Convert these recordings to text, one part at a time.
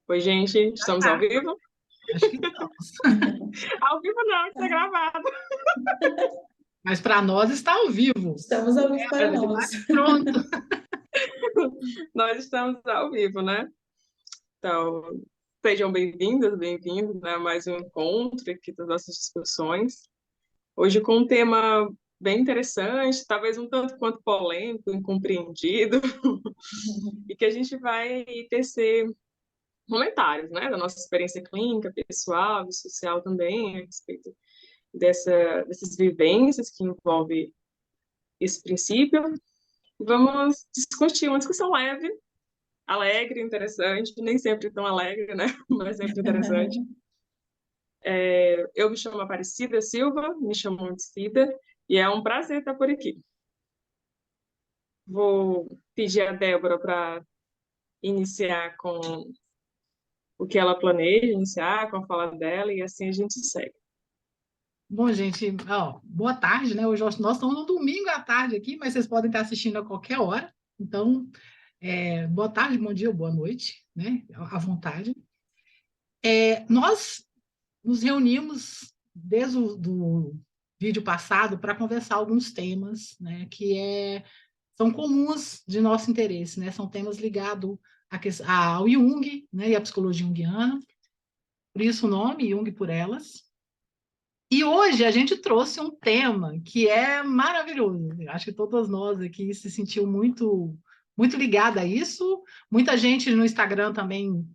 Oi, gente, Já estamos ao tá, vivo? acho que estamos. Ao vivo não, está gravado. Mas para nós está ao vivo. Estamos ao vivo para Ela de nós. bate pronto. Nós estamos ao vivo, né? Então, sejam bem-vindas, bem-vindos, né? A mais um encontro aqui das nossas discussões. Hoje com um tema bem interessante, talvez um tanto quanto polêmico, incompreendido, e que a gente vai tecer comentários, né? Da nossa experiência clínica, pessoal e social também, a respeito dessas vivências que envolvem esse princípio. Vamos discutir uma discussão leve, alegre, interessante, nem sempre tão alegre, né? Mas sempre interessante. Eu me chamo Aparecida Silva, me chamo de Cida, e é um prazer estar por aqui. Vou pedir a Débora para iniciar com o que ela planeja iniciar, com a fala dela, e assim a gente segue. Bom, gente, ó, boa tarde, né? Hoje nós estamos no domingo à tarde aqui, mas vocês podem estar assistindo a qualquer hora. Então, boa tarde, bom dia ou boa noite, né? À vontade. Nós nos reunimos desde o do vídeo passado para conversar alguns temas, né? São comuns de nosso interesse, né? São temas ligados ao Jung, né? E à psicologia junguiana. Por isso o nome, Jung por Elas. E hoje a gente trouxe um tema que é maravilhoso. Acho que todas nós aqui se sentiu muito ligada a isso. Muita gente no Instagram também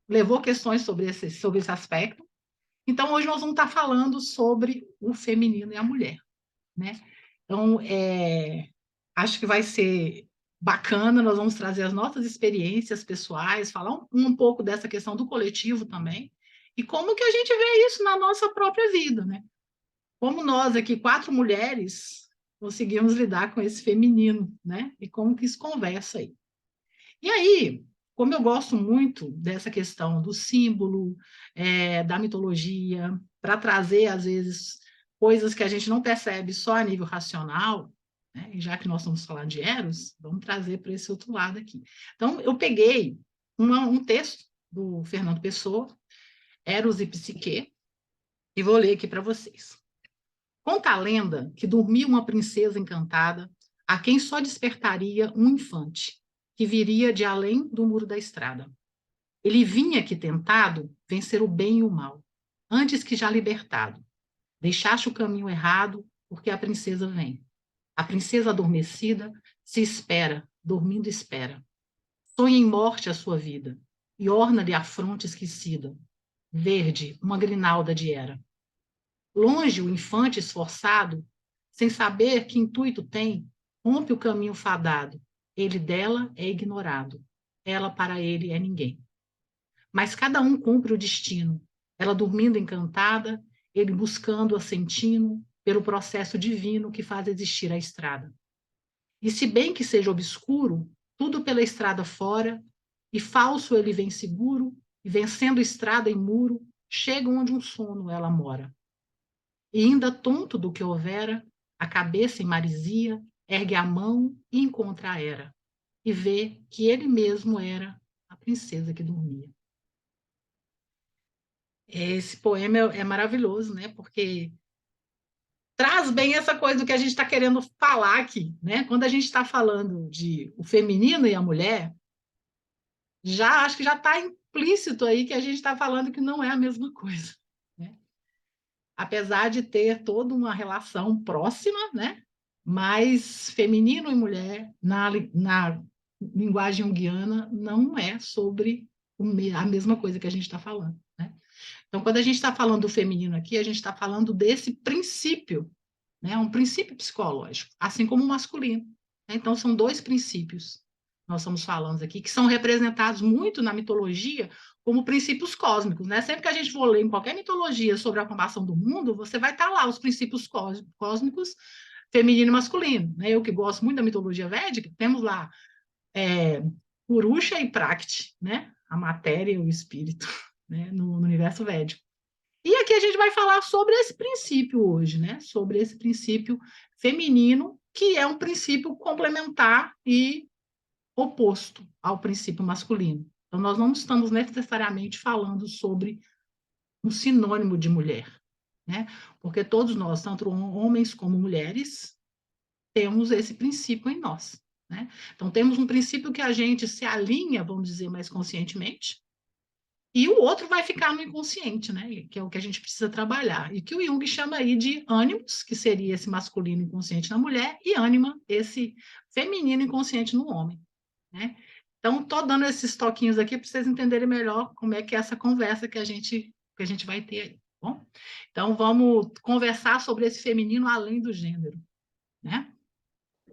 levou questões sobre esse aspecto. Então, hoje nós vamos estar falando sobre o feminino e a mulher, né? Então, acho que vai ser bacana, nós vamos trazer as nossas experiências pessoais, falar um pouco dessa questão do coletivo também, e como que a gente vê isso na nossa própria vida, né? Como nós aqui, 4 mulheres, conseguimos lidar com esse feminino, né? E como que isso conversa aí. E aí, como eu gosto muito dessa questão do símbolo, da mitologia, para trazer, às vezes, coisas que a gente não percebe só a nível racional, né? E já que nós estamos falando de Eros, vamos trazer para esse outro lado aqui. Então, eu peguei um texto do Fernando Pessoa, Eros e Psique, e vou ler aqui para vocês. Conta a lenda que dormia uma princesa encantada, a quem só despertaria um infante, que viria de além do muro da estrada. Ele vinha que tentado vencer o bem e o mal, antes que já libertado. Deixaste o caminho errado, porque a princesa vem. A princesa adormecida se espera, dormindo espera. Sonha em morte a sua vida, e orna-lhe a fronte esquecida. Verde, uma grinalda de era. Longe o infante esforçado, sem saber que intuito tem, rompe o caminho fadado. Ele dela é ignorado. Ela para ele é ninguém. Mas cada um cumpre o destino. Ela dormindo encantada, ele buscando-a sentindo pelo processo divino que faz existir a estrada. E se bem que seja obscuro, tudo pela estrada fora, e falso ele vem seguro, e vencendo estrada e muro, chega onde um sono ela mora. E ainda tonto do que houvera, a cabeça em marisia, ergue a mão e encontra a Hera, e vê que ele mesmo era a princesa que dormia. Esse poema é maravilhoso, né? Porque traz bem essa coisa do que a gente está querendo falar aqui, né? Quando a gente está falando de o feminino e a mulher, já acho que já está implícito aí que a gente está falando que não é a mesma coisa, né? Apesar de ter toda uma relação próxima, né? Mas feminino e mulher, na linguagem junguiana, não é sobre a mesma coisa que a gente está falando, né? Então, quando a gente está falando do feminino aqui, a gente está falando desse princípio, né? Um princípio psicológico, assim como o masculino, né? Então, são dois princípios nós estamos falando aqui, que são representados muito na mitologia como princípios cósmicos, né? Sempre que a gente for ler em qualquer mitologia sobre a formação do mundo, você vai estar lá os princípios cósmicos feminino e masculino, né? Eu que gosto muito da mitologia védica, temos lá Purusha e Prakriti, né? A matéria e o espírito, né? No universo védico. E aqui a gente vai falar sobre esse princípio hoje, né? Sobre esse princípio feminino, que é um princípio complementar e oposto ao princípio masculino, Então, nós não estamos necessariamente falando sobre um sinônimo de mulher, né? Porque todos nós, tanto homens como mulheres, temos esse princípio em nós, né? Então, temos um princípio que a gente se alinha, vamos dizer, mais conscientemente, e o outro vai ficar no inconsciente, né? Que é o que a gente precisa trabalhar. E que o Jung chama aí de ânimos, que seria esse masculino inconsciente na mulher, e ânima, esse feminino inconsciente no homem, né? Então, estou dando esses toquinhos aqui para vocês entenderem melhor como é que é essa conversa que a gente vai ter aí, tá bom? Então, vamos conversar sobre esse feminino além do gênero, né?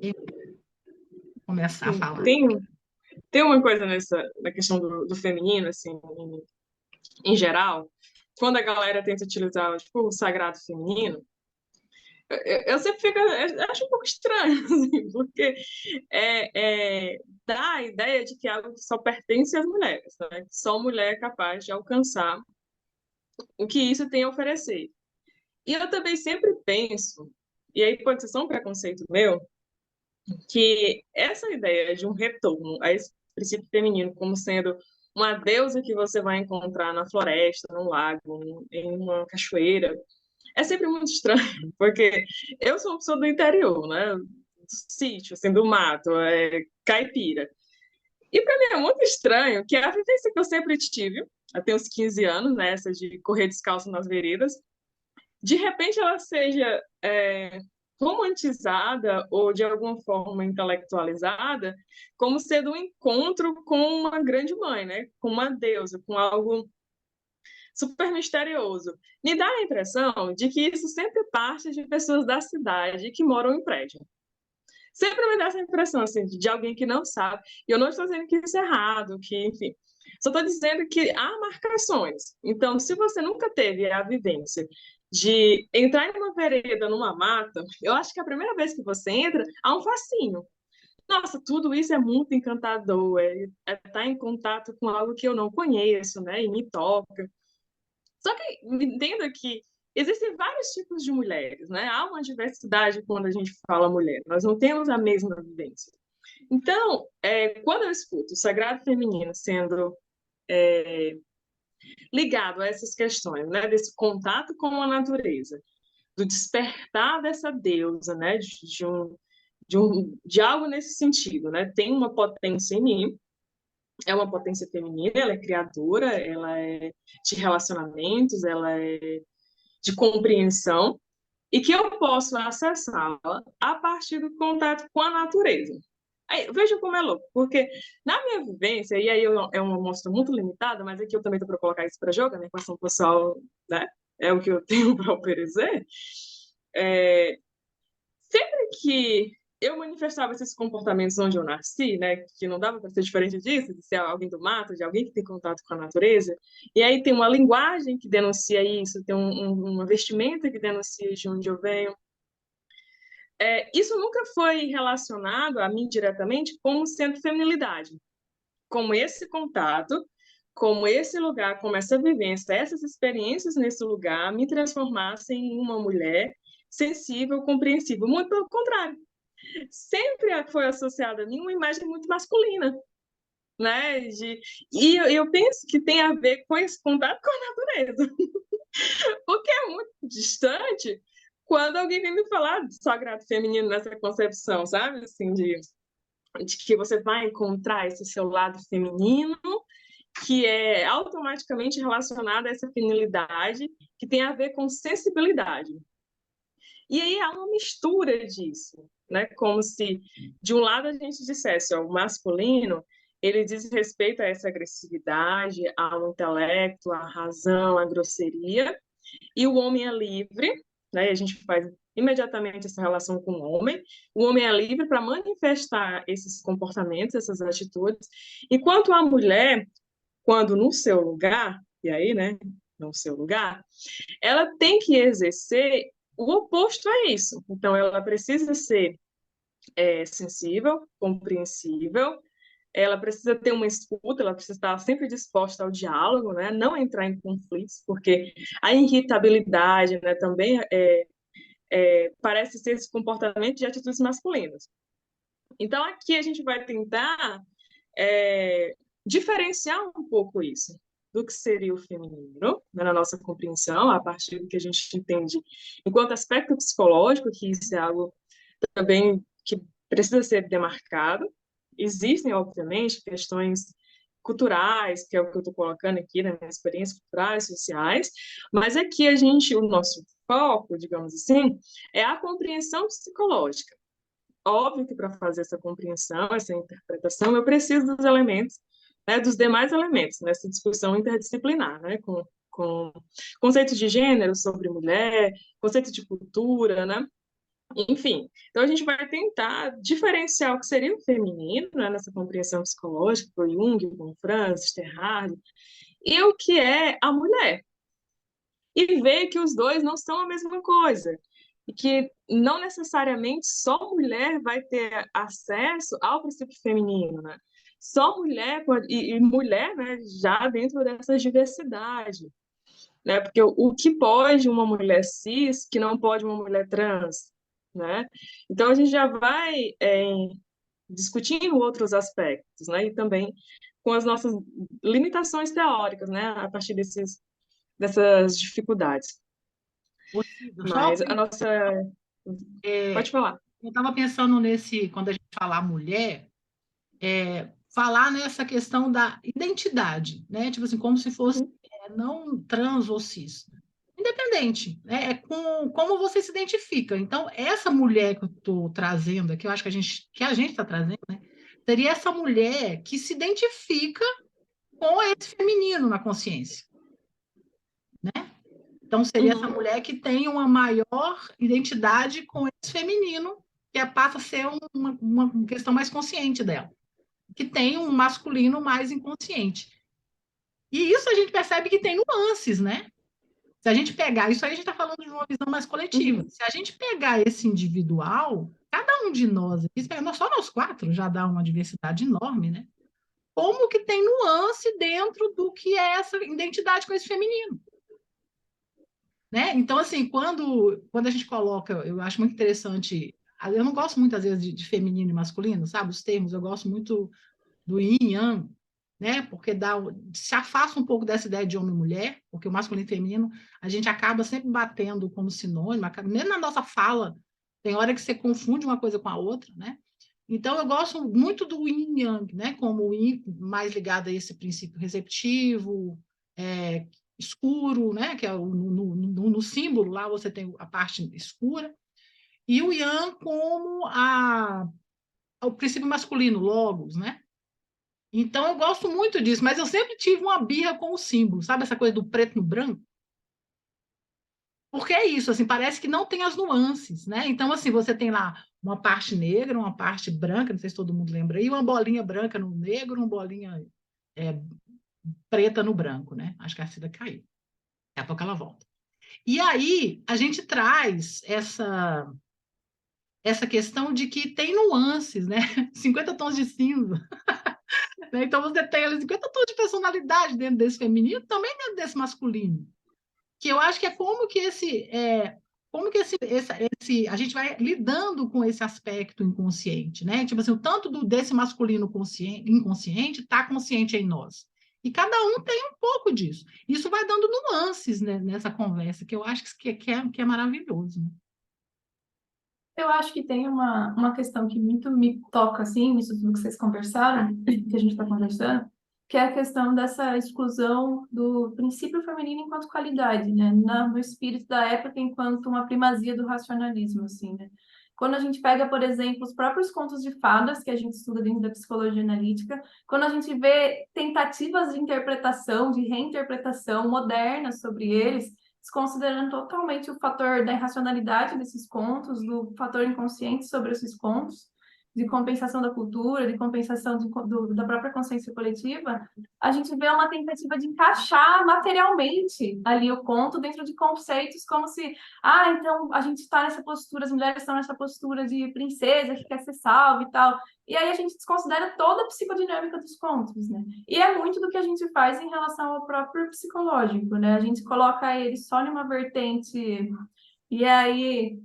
E começar a Sim, falar. tem uma coisa na questão do feminino, assim, em geral, quando a galera tenta utilizar, tipo, o sagrado feminino, eu sempre fico, eu acho um pouco estranho, assim, porque dá a ideia de que é algo que só pertence às mulheres, né? Que só mulher é capaz de alcançar o que isso tem a oferecer. E eu também sempre penso, e aí pode ser só um preconceito meu, que essa ideia de um retorno a esse princípio feminino como sendo uma deusa que você vai encontrar na floresta, no lago, em uma cachoeira, é sempre muito estranho, porque eu sou uma pessoa do interior, né? Do sítio, assim, do mato, caipira. E para mim é muito estranho que a vivência que eu sempre tive, até uns 15 anos, né, essa de correr descalço nas veredas, de repente ela seja romantizada ou de alguma forma intelectualizada como sendo um encontro com uma grande mãe, né? Com uma deusa, com algo super misterioso. Me dá a impressão de que isso sempre parte de pessoas da cidade que moram em prédio. Sempre me dá essa impressão, assim, de alguém que não sabe. E eu não estou dizendo que isso é errado, que, enfim. Só estou dizendo que há marcações. Então, se você nunca teve a vivência de entrar em uma vereda, numa mata, eu acho que a primeira vez que você entra, há um fascínio. Nossa, tudo isso é muito encantador, estar em contato com algo que eu não conheço, né? E me toca. Só que entenda que existem vários tipos de mulheres, né? Há uma diversidade quando a gente fala mulher. Nós não temos a mesma vivência. Então, quando eu escuto o sagrado feminino sendo ligado a essas questões, né? Desse contato com a natureza, do despertar dessa deusa, né? De algo nesse sentido, né? Tem uma potência em mim, é uma potência feminina, ela é criadora, ela é de relacionamentos, ela é de compreensão, e que eu posso acessá-la a partir do contato com a natureza. Aí, veja como é louco, porque na minha vivência, e aí é uma amostra muito limitada, mas aqui eu também estou para colocar isso para jogo, né, equação pessoal, né, é o que eu tenho para oferecer, é, sempre que eu manifestava esses comportamentos onde eu nasci, né, que não dava para ser diferente disso, de ser alguém do mato, de alguém que tem contato com a natureza, e aí tem uma linguagem que denuncia isso, tem uma vestimenta que denuncia de onde eu venho. Isso nunca foi relacionado a mim diretamente como sendo feminilidade, como esse contato, como esse lugar, como essa vivência, essas experiências nesse lugar me transformassem em uma mulher sensível, compreensiva. Muito pelo contrário, sempre foi associada a mim uma imagem muito masculina, né? E eu penso que tem a ver com esse contato com a natureza, o que é muito distante quando alguém vem me falar de sagrado feminino nessa concepção, sabe? Assim, de que você vai encontrar esse seu lado feminino que é automaticamente relacionado a essa feminilidade que tem a ver com sensibilidade. E aí há uma mistura disso, né? Como se de um lado a gente dissesse, ó, o masculino ele diz respeito a essa agressividade, ao intelecto, à razão, à grosseria, e o homem é livre, né? A gente faz imediatamente essa relação com o homem. O homem é livre para manifestar esses comportamentos, essas atitudes, enquanto a mulher, quando no seu lugar, e aí, né, no seu lugar, ela tem que exercer o oposto a isso. Então, ela precisa ser sensível, compreensível, ela precisa ter uma escuta, ela precisa estar sempre disposta ao diálogo, né? Não entrar em conflitos, porque a irritabilidade, né, também parece ser esse comportamento de atitudes masculinas. Então, aqui a gente vai tentar diferenciar um pouco isso do que seria o feminino, né, na nossa compreensão, a partir do que a gente entende enquanto aspecto psicológico, que isso é algo também que precisa ser demarcado. Existem, obviamente, questões culturais, que é o que eu estou colocando aqui na minha experiência, culturais, sociais, mas aqui o nosso foco, digamos assim, é a compreensão psicológica. Óbvio que para fazer essa compreensão, essa interpretação, eu preciso dos elementos, né, dos demais elementos nessa discussão interdisciplinar, né, com conceito de gênero sobre mulher, conceito de cultura, né? Enfim, então a gente vai tentar diferenciar o que seria o feminino, né, nessa compreensão psicológica, por Jung, com Francis, Terrard, e o que é a mulher. E ver que os dois não são a mesma coisa. E que não necessariamente só mulher vai ter acesso ao princípio feminino, né? Só mulher pode, e mulher, né, já dentro dessa diversidade, né? Porque o que pode uma mulher cis, que não pode uma mulher trans, né? Então a gente já vai discutindo outros aspectos, né? E também com as nossas limitações teóricas, né? A partir dessas dificuldades. Ô, Cida, só Mas a nossa. é, Pode falar. eu estava pensando nesse, quando a gente falar mulher, falar nessa questão da identidade, né? Tipo assim, como se fosse Uhum, não trans ou cis. Independente, né? É com como você se identifica. Então, essa mulher que eu estou trazendo aqui, eu acho que a gente está trazendo, né? Seria essa mulher que se identifica com esse feminino na consciência, né? Então, seria essa uhum, mulher que tem uma maior identidade com esse feminino, que passa a ser uma questão mais consciente dela, que tem um masculino mais inconsciente. E isso a gente percebe que tem nuances, né? Se a gente pegar, isso aí a gente está falando de uma visão mais coletiva. uhum, Se a gente pegar esse individual, cada um de nós, só nós quatro já dá uma diversidade enorme, né? Como que tem nuance dentro do que é essa identidade com esse feminino, né? Então, assim, quando a gente coloca, eu acho muito interessante, eu não gosto muito, às vezes, de feminino e masculino, sabe? Os termos, eu gosto muito do yin e yang, né? Porque se afasta um pouco dessa ideia de homem e mulher, porque o masculino e feminino, a gente acaba sempre batendo como sinônimo, mesmo na nossa fala, tem hora que você confunde uma coisa com a outra, né? Então, eu gosto muito do yin e yang, né? Como o yin mais ligado a esse princípio receptivo, escuro, né? Que é no símbolo lá você tem a parte escura, e o yang como o princípio masculino, logos, né? Então, eu gosto muito disso, mas eu sempre tive uma birra com o símbolo, sabe essa coisa do preto no branco? Porque é isso, assim, parece que não tem as nuances, né? Então, assim, você tem lá uma parte negra, uma parte branca, não sei se todo mundo lembra aí, uma bolinha branca no negro, uma bolinha é, preta no branco, né? Acho que a Cida caiu. Daqui a pouco ela volta. E aí, a gente traz essa questão de que tem nuances, né? 50 tons de cinza. Né? Então, você tem ali 50 tons de personalidade dentro desse feminino, também dentro desse masculino. Que eu acho que é como que a gente vai lidando com esse aspecto inconsciente, né? Tipo assim, o tanto desse masculino inconsciente está consciente em nós. E cada um tem um pouco disso. Isso vai dando nuances, né, nessa conversa, que eu acho que é maravilhoso. Né? Eu acho que tem uma questão que muito me toca, assim, nisso tudo que vocês conversaram, que a gente está conversando, que é a questão dessa exclusão do princípio feminino enquanto qualidade, né? No espírito da época, enquanto uma primazia do racionalismo, assim, né? Quando a gente pega, por exemplo, os próprios contos de fadas, que a gente estuda dentro da psicologia analítica, quando a gente vê tentativas de interpretação, de reinterpretação moderna sobre eles, desconsiderando totalmente o fator da irracionalidade desses contos, do fator inconsciente sobre esses contos, de compensação da cultura, de compensação da própria consciência coletiva, a gente vê uma tentativa de encaixar materialmente ali o conto dentro de conceitos como se, então a gente está nessa postura, as mulheres estão nessa postura de princesa que quer ser salva e tal. E aí a gente desconsidera toda a psicodinâmica dos contos, né? E é muito do que a gente faz em relação ao próprio psicológico, né? A gente coloca ele só numa vertente E aí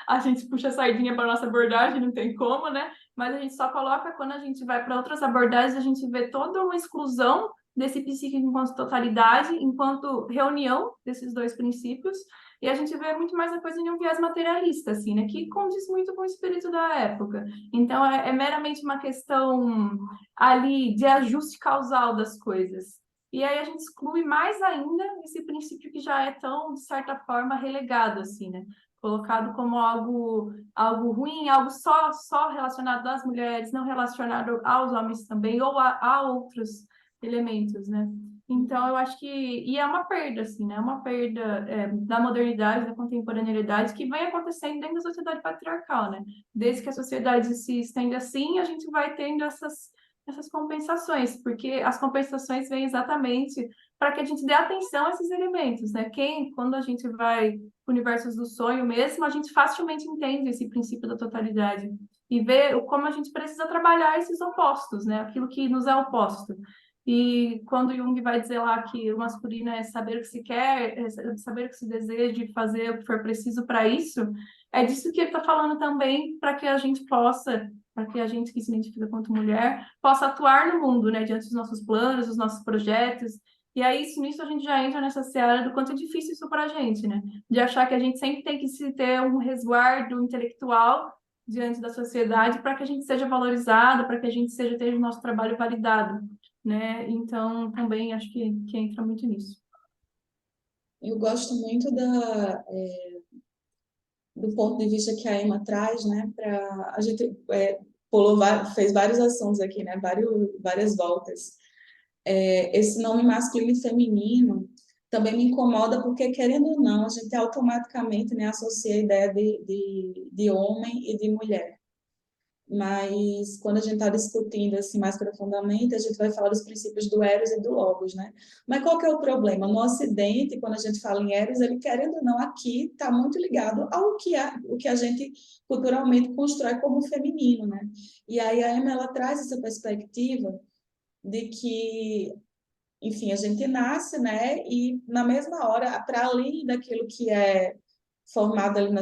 a gente puxa a sardinha para nossa abordagem, não tem como, né? Mas a gente só coloca quando a gente vai para outras abordagens, a gente vê toda uma exclusão desse psíquico enquanto totalidade, enquanto reunião desses dois princípios, e a gente vê muito mais a coisa em um viés materialista, assim, né? Que condiz muito com o espírito da época. Então, é meramente uma questão ali de ajuste causal das coisas. E aí a gente exclui mais ainda esse princípio que já é tão, de certa forma, relegado, assim, né? Colocado como algo ruim, algo só relacionado às mulheres, não relacionado aos homens também, ou a outros elementos, né? Então, eu acho que... E é uma perda, assim, né? É uma perda da modernidade, da contemporaneidade, que vem acontecendo dentro da sociedade patriarcal, né? Desde que a sociedade se estende assim, a gente vai tendo essas compensações, porque as compensações vêm exatamente para que a gente dê atenção a esses elementos, né? Quando a gente vai para universos do sonho mesmo, a gente facilmente entende esse princípio da totalidade e vê como a gente precisa trabalhar esses opostos, né? Aquilo que nos é oposto. E quando Jung vai dizer lá que o masculino é saber o que se quer, é saber o que se deseja e fazer o que for preciso para isso, é disso que ele está falando também, para que a gente possa, para que a gente que se identifica quanto mulher, possa atuar no mundo, né, diante dos nossos planos, dos nossos projetos. E aí, nisso a gente já entra nessa seara do quanto é difícil isso para a gente, né? De achar que a gente sempre tem que se ter um resguardo intelectual diante da sociedade para que a gente seja valorizado, para que a gente tenha o nosso trabalho validado, né? Então, também acho que entra muito nisso. Eu gosto muito do ponto de vista que a Emma traz, né? A gente fez vários assuntos aqui, né? Várias voltas. Esse nome masculino e feminino também me incomoda porque, querendo ou não, a gente automaticamente, né, associa a ideia de homem e de mulher. Mas quando a gente está discutindo assim mais profundamente, a gente vai falar dos princípios do Eros e do Logos, né? Mas qual que é o problema? No Ocidente, quando a gente fala em Eros, ele, querendo ou não, aqui está muito ligado ao o que a gente culturalmente constrói como feminino, né? E aí a Emma, ela traz essa perspectiva de que, enfim, a gente nasce, né? E na mesma hora, para além daquilo que é formado ali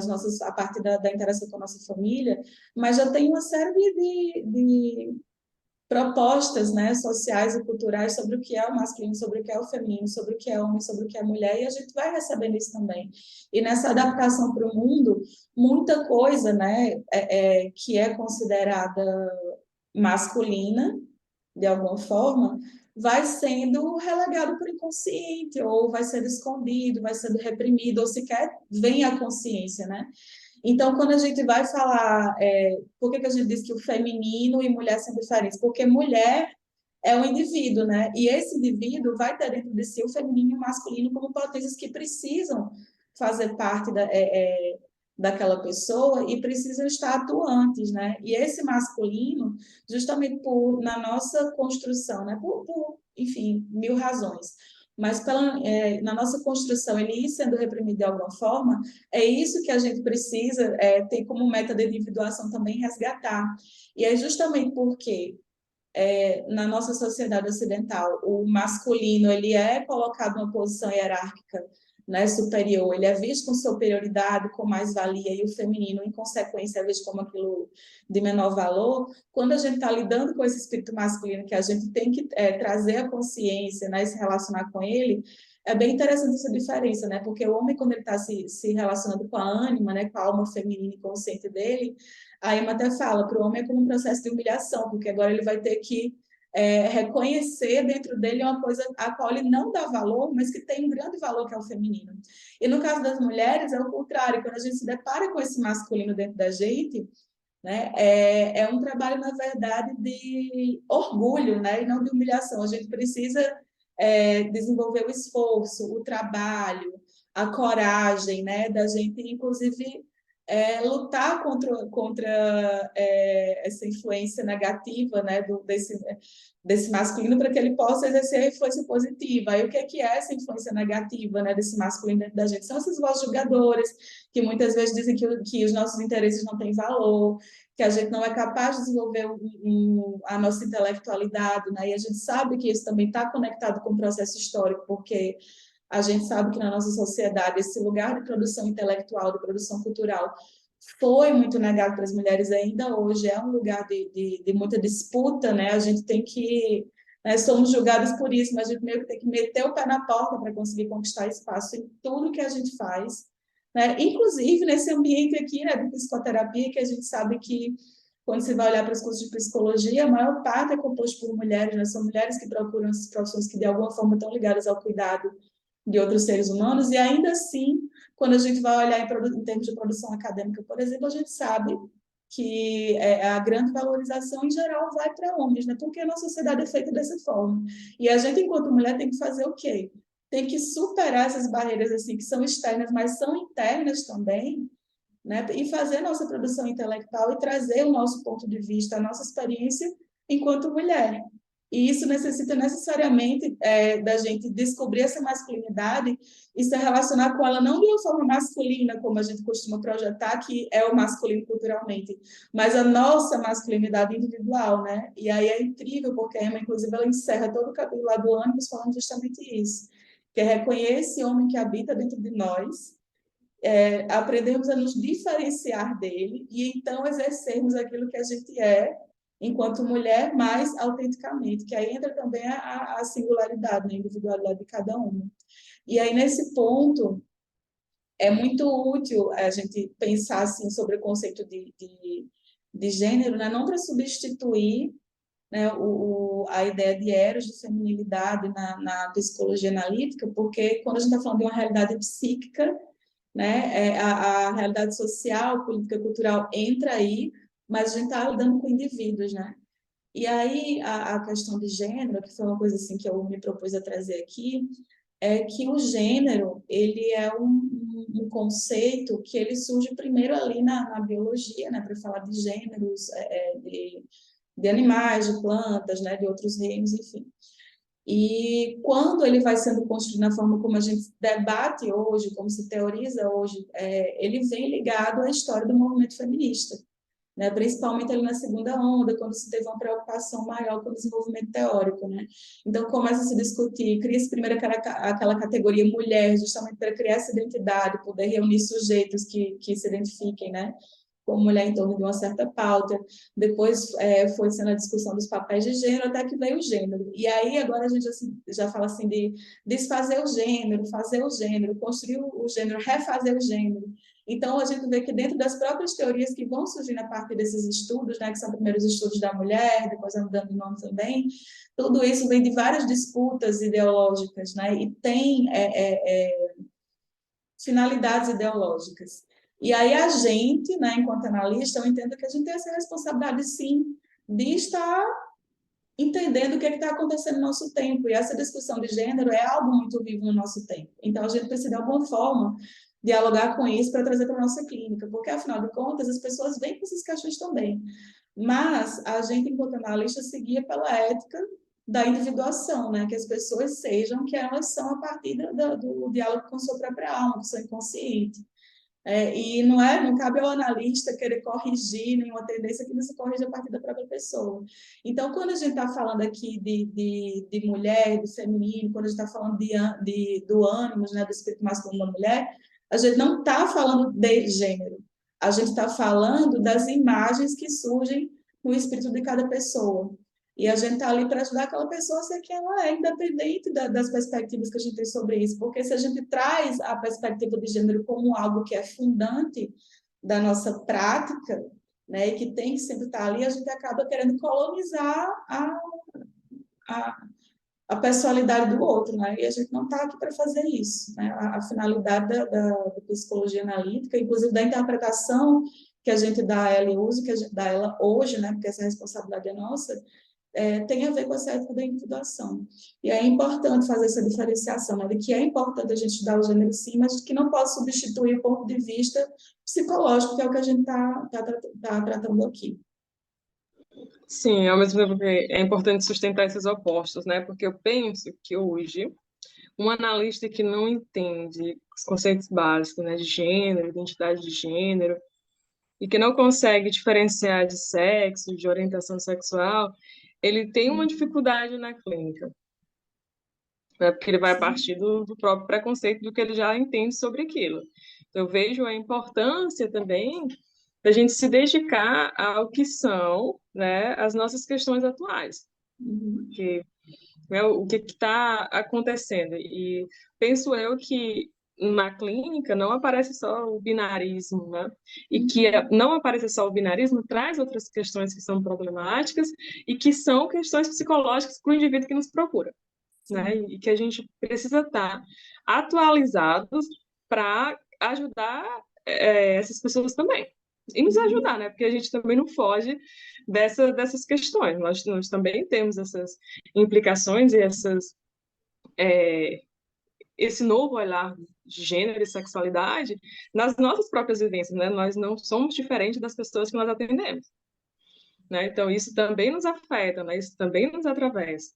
a partir da interação com a nossa família, mas já tem uma série de propostas, né, sociais e culturais sobre o que é o masculino, sobre o que é o feminino, sobre o que é homem, sobre o que é mulher, e a gente vai recebendo isso também. E nessa adaptação para o mundo, muita coisa, né, que é considerada masculina, de alguma forma, vai sendo relegado para o inconsciente, ou vai sendo escondido, vai sendo reprimido, ou sequer vem à consciência, né? Então, quando a gente vai falar, por que a gente diz que o feminino e mulher são diferentes? Porque mulher é um indivíduo, né? E esse indivíduo vai ter dentro de si o feminino e o masculino como potências que precisam fazer parte daquela pessoa e precisam estar atuantes, né? E esse masculino, justamente na nossa construção, né? Enfim, mil razões, mas na nossa construção ele ir sendo reprimido de alguma forma, é isso que a gente precisa ter como meta de individuação também resgatar. E é justamente porque na nossa sociedade ocidental o masculino ele é colocado numa posição hierárquica, né, superior, ele é visto com superioridade, com mais-valia, e o feminino, em consequência, é visto como aquilo de menor valor. Quando a gente está lidando com esse espírito masculino, que a gente tem que trazer a consciência, né, e se relacionar com ele, é bem interessante essa diferença, né? Porque o homem, quando ele está se relacionando com a ânima, né, com a alma feminina e consciente dele, a Emma até fala, para o homem é como um processo de humilhação, porque agora ele vai ter que reconhecer dentro dele uma coisa a qual ele não dá valor, mas que tem um grande valor, que é o feminino. E no caso das mulheres, é o contrário, quando a gente se depara com esse masculino dentro da gente, né, é um trabalho, na verdade, de orgulho, né, e não de humilhação. A gente precisa desenvolver o esforço, o trabalho, a coragem, né, da gente, inclusive, lutar contra essa influência negativa, né, desse masculino, para que ele possa exercer a influência positiva. E o que é essa influência negativa, né, desse masculino dentro da gente? São essas vozes julgadoras, que muitas vezes dizem que os nossos interesses não têm valor, que a gente não é capaz de desenvolver a nossa intelectualidade, né? E a gente sabe que isso também está conectado com o processo histórico, porque A gente sabe que na nossa sociedade esse lugar de produção intelectual, de produção cultural, foi muito negado para as mulheres, ainda hoje é um lugar de muita disputa, né? A gente tem que, né, somos julgados por isso, mas a gente meio que tem que meter o pé na porta para conseguir conquistar espaço em tudo que a gente faz, né? Inclusive nesse ambiente aqui, né, de psicoterapia, que a gente sabe que quando você vai olhar para os cursos de psicologia, a maior parte é composto por mulheres, né? São mulheres que procuram essas profissões que de alguma forma estão ligadas ao cuidado de outros seres humanos, e ainda assim, quando a gente vai olhar em termos de produção acadêmica, por exemplo, a gente sabe que a grande valorização, em geral, vai para homens, né? Porque a nossa sociedade é feita dessa forma. E a gente, enquanto mulher, tem que fazer o quê? Tem que superar essas barreiras, assim, que são externas, mas são internas também, né? E fazer a nossa produção intelectual e trazer o nosso ponto de vista, a nossa experiência enquanto mulher. E isso necessita necessariamente da gente descobrir essa masculinidade e se relacionar com ela não de uma forma masculina, como a gente costuma projetar, que é o masculino culturalmente, mas a nossa masculinidade individual, né? E aí é incrível, porque a Emma, inclusive, ela encerra todo o capítulo lá do ânimos falando justamente isso, que é reconhecer esse homem que habita dentro de nós, aprendemos a nos diferenciar dele e então exercermos aquilo que a gente é enquanto mulher mais autenticamente, que aí entra também a singularidade, né, a individualidade de cada uma. E aí, nesse ponto, é muito útil a gente pensar assim, sobre o conceito de gênero, né, não para substituir, né, a ideia de eros, de feminilidade na psicologia analítica, porque quando a gente está falando de uma realidade psíquica, né? A realidade social, política, cultural entra aí, mas a gente está lidando com indivíduos, né? E aí a questão de gênero, que foi uma coisa assim que eu me propus a trazer aqui, é que o gênero ele é um conceito que ele surge primeiro ali na biologia, né? Para falar de gêneros, de animais, de plantas, né? De outros reinos, enfim. E quando ele vai sendo construído na forma como a gente debate hoje, como se teoriza hoje, ele vem ligado à história do movimento feminista, né? Principalmente ali na segunda onda, quando se teve uma preocupação maior com o desenvolvimento teórico, né? Então começa a se discutir, cria-se primeiro aquela categoria mulher, justamente para criar essa identidade, poder reunir sujeitos que se identifiquem, né? Como mulher em torno de uma certa pauta. Depois foi sendo a discussão dos papéis de gênero, até que veio o gênero. E aí agora a gente já fala assim de desfazer o gênero, fazer o gênero, construir o gênero, refazer o gênero. Então a gente vê que dentro das próprias teorias que vão surgindo a partir desses estudos, né, que são primeiros estudos da mulher, depois mudando de nome também, tudo isso vem de várias disputas ideológicas, né, e tem finalidades ideológicas. E aí a gente, né, enquanto analista, eu entendo que a gente tem essa responsabilidade, sim, de estar entendendo o que está acontecendo no nosso tempo. E essa discussão de gênero é algo muito vivo no nosso tempo. Então, a gente precisa, de alguma forma, dialogar com isso para trazer para a nossa clínica, porque, afinal de contas, as pessoas vêm com essas questões também. Mas a gente, enquanto analista, seguia pela ética da individuação, né? Que as pessoas sejam o que elas são a partir do diálogo com sua própria alma, com seu inconsciente. E não cabe ao analista querer corrigir nenhuma tendência que não se corrige a partir da própria pessoa. Então, quando a gente está falando aqui de mulher, do feminino, quando a gente está falando do ânimo, né, do espírito masculino da mulher, a gente não está falando de gênero, a gente está falando das imagens que surgem no espírito de cada pessoa. E a gente está ali para ajudar aquela pessoa a ser quem ela é, independente das perspectivas que a gente tem sobre isso. Porque se a gente traz a perspectiva de gênero como algo que é fundante da nossa prática, né, e que tem que sempre estar ali, a gente acaba querendo colonizar a, a personalidade do outro, né? E a gente não está aqui para fazer isso, né? A finalidade da psicologia analítica, inclusive da interpretação que a gente dá a ela e uso, que a gente dá a ela hoje, né? Porque essa responsabilidade é nossa, tem a ver com essa ética da individuação. E é importante fazer essa diferenciação, né, de que é importante a gente estudar o gênero sim, mas que não pode substituir o ponto de vista psicológico, que é o que a gente está tratando aqui. Sim, ao mesmo tempo que é importante sustentar esses opostos, né? Porque eu penso que hoje um analista que não entende os conceitos básicos, né, de gênero, identidade de gênero, e que não consegue diferenciar de sexo, de orientação sexual, ele tem uma dificuldade na clínica. né? Porque ele vai Sim. partir do próprio preconceito do que ele já entende sobre aquilo. Então, eu vejo a importância também da gente se dedicar ao que são, né, as nossas questões atuais, Uhum. que, né, o que está acontecendo. E penso eu que na clínica não aparece só o binarismo, né? E que Uhum. não aparecer só o binarismo traz outras questões que são problemáticas e que são questões psicológicas para o indivíduo que nos procura, né? Sim. E que a gente precisa estar atualizados para ajudar essas pessoas também. E nos Uhum. ajudar, né? Porque a gente também não foge dessas questões. Nós também temos essas implicações e esse novo olhar de gênero e sexualidade nas nossas próprias vivências, né? Nós não somos diferentes das pessoas que nós atendemos, né? Então, isso também nos afeta, né? Isso também nos atravessa.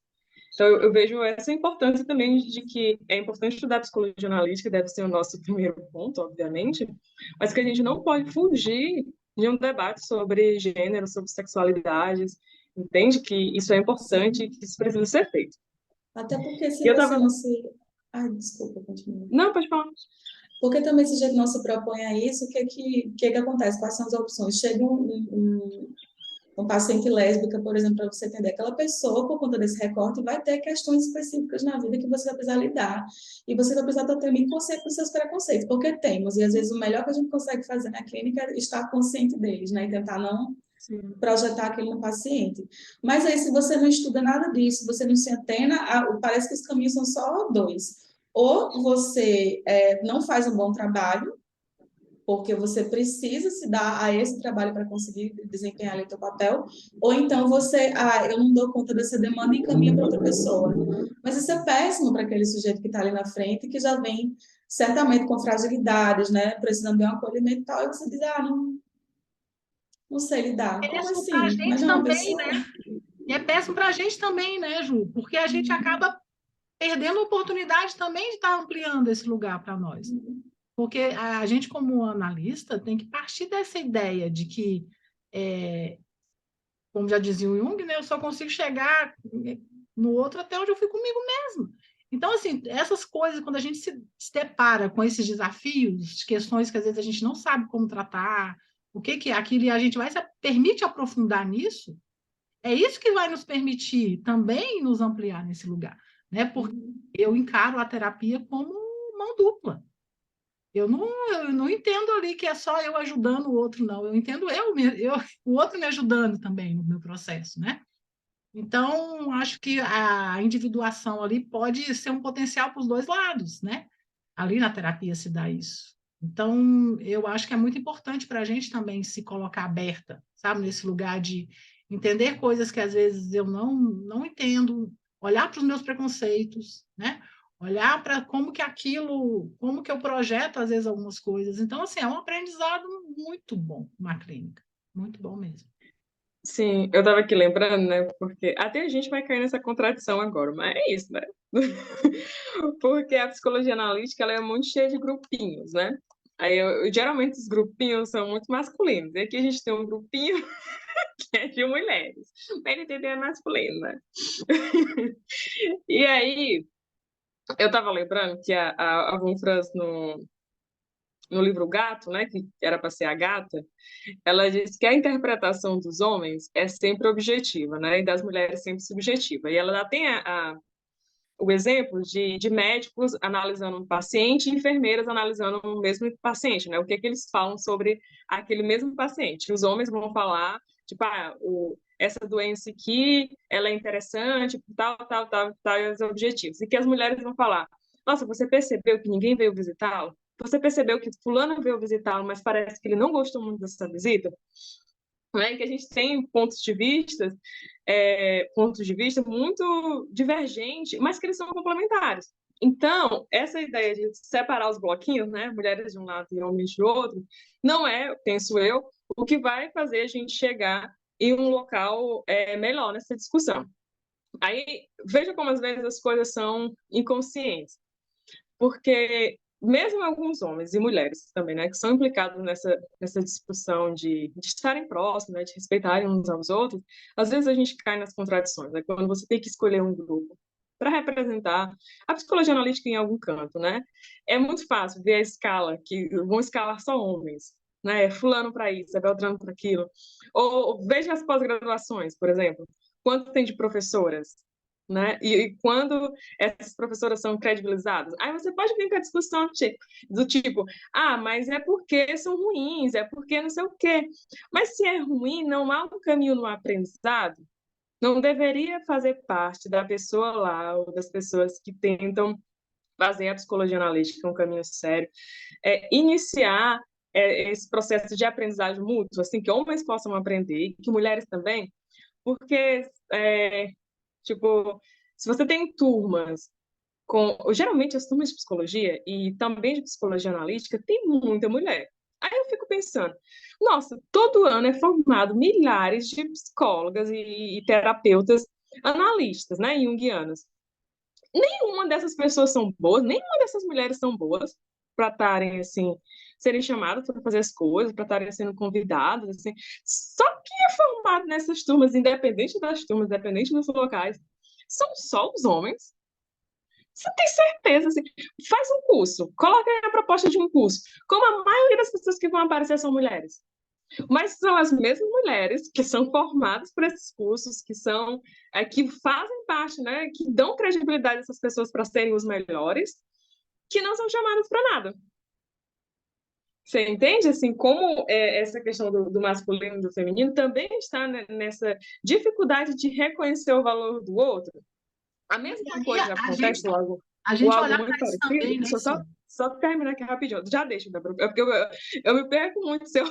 Então, eu vejo essa importância também de que é importante estudar psicologia analítica, deve ser o nosso primeiro ponto, obviamente, mas que a gente não pode fugir de um debate sobre gênero, sobre sexualidades, entende? Que isso é importante e Sim. que isso precisa ser feito. Até porque E se eu você tava... não se... Ai, desculpa, continua. Não, pode falar. Porque também se a gente não se propõe a isso, o que que acontece? Quais são as opções? Chega um paciente lésbica, por exemplo, para você atender aquela pessoa, por conta desse recorte, vai ter questões específicas na vida que você vai precisar lidar. E você vai precisar estar também consciente dos seus preconceitos, porque temos, e às vezes o melhor que a gente consegue fazer na clínica é estar consciente deles, né? E tentar não Sim. projetar aquilo no paciente. Mas aí, se você não estuda nada disso, você não se atena, parece que os caminhos são só dois. Ou você não faz um bom trabalho, porque você precisa se dar a esse trabalho para conseguir desempenhar ali o seu papel, ou então você, eu não dou conta dessa demanda e encaminha para outra pessoa. Mas isso é péssimo para aquele sujeito que está ali na frente, que já vem certamente com fragilidades, né, precisando de um acolhimento e tal, e você diz, não sei lidar. Como Péssimo para a assim? Mas gente não é uma também, né? pessoa? E é péssimo para a gente também, né, Ju? Porque a gente acaba perdendo a oportunidade também de estar ampliando esse lugar para nós. Porque a gente, como analista, tem que partir dessa ideia de que, como já dizia o Jung, né, eu só consigo chegar no outro até onde eu fui comigo mesmo. Então, assim, essas coisas, quando a gente se depara com esses desafios, questões que às vezes a gente não sabe como tratar, o que é aquilo, e a gente vai se permite aprofundar nisso, é isso que vai nos permitir também nos ampliar nesse lugar, né? Porque eu encaro a terapia como mão dupla. Eu não entendo ali que é só eu ajudando o outro, não. Eu entendo o outro me ajudando também no meu processo, né? Então, acho que a individuação ali pode ser um potencial para os dois lados, né? Ali na terapia se dá isso. Então, eu acho que é muito importante para a gente também se colocar aberta, sabe? Nesse lugar de entender coisas que às vezes eu não entendo, olhar para os meus preconceitos, né? Olhar para como que eu projeto às vezes algumas coisas. Então, assim, é um aprendizado muito bom na clínica, muito bom mesmo. Sim, eu estava aqui lembrando, né? Porque até a gente vai cair nessa contradição agora, mas é isso, né? Porque a psicologia analítica ela é muito cheia de grupinhos, né? Aí, geralmente, os grupinhos são muito masculinos. E aqui a gente tem um grupinho que é de mulheres. O PNTD é masculino, né? E aí, eu estava lembrando que a Von Franz, no livro Gato, né, que era para ser a gata, ela diz que a interpretação dos homens é sempre objetiva, né, e das mulheres sempre subjetiva. E ela tem o exemplo de médicos analisando um paciente e enfermeiras analisando o mesmo paciente, né? O que é que eles falam sobre aquele mesmo paciente. Os homens vão falar, tipo, essa doença aqui, ela é interessante, tal, e os objetivos. E que as mulheres vão falar, nossa, você percebeu que ninguém veio visitá-lo? Você percebeu que fulano veio visitá-lo, mas parece que ele não gostou muito dessa visita? Né? Que a gente tem pontos de vista muito divergentes, mas que eles são complementares. Então, essa ideia de separar os bloquinhos, né, mulheres de um lado e homens de outro, não é, penso eu, o que vai fazer a gente chegar em um local melhor nessa discussão. Aí, veja como às vezes as coisas são inconscientes, porque mesmo alguns homens e mulheres também, né, que são implicados nessa discussão de estarem próximos, né, de respeitarem uns aos outros, às vezes a gente cai nas contradições, né, quando você tem que escolher um grupo. para representar a psicologia analítica em algum canto, né? É muito fácil ver a escala, que vão escalar só homens, né? Fulano para isso, é Beltrano para aquilo. Ou veja as pós-graduações, por exemplo. Quanto tem de professoras? Né? E quando essas professoras são credibilizadas, aí você pode vir com a discussão do tipo, mas é porque são ruins, é porque não sei o quê. Mas se é ruim, não há um caminho no aprendizado, não deveria fazer parte da pessoa lá, ou das pessoas que tentam fazer a psicologia analítica um caminho sério, iniciar esse processo de aprendizagem mútua, assim, que homens possam aprender, que mulheres também, porque tipo, se você tem turmas geralmente as turmas de psicologia e também de psicologia analítica tem muita mulher. Aí eu fico pensando, nossa, todo ano é formado milhares de psicólogas e terapeutas analistas, né, junguianas. Nenhuma dessas pessoas são boas, nenhuma dessas mulheres são boas para estarem assim, serem chamadas para fazer as coisas, para estarem sendo convidadas, assim. Só que é formado nessas turmas, independente das turmas, independente dos locais, são só os homens. Você tem certeza, assim, faz um curso, coloca aí a proposta de um curso. Como a maioria das pessoas que vão aparecer são mulheres. Mas são as mesmas mulheres que são formadas por esses cursos, que fazem parte, né, que dão credibilidade a essas pessoas para serem os melhores, que não são chamadas para nada. Você entende, assim, como essa questão do masculino e do feminino também está nessa dificuldade de reconhecer o valor do outro? A mesma coisa acontece a gente algo olhar muito para isso parecido. também, né? Só terminar aqui rapidinho. Já deixa, porque eu me perco muito se eu...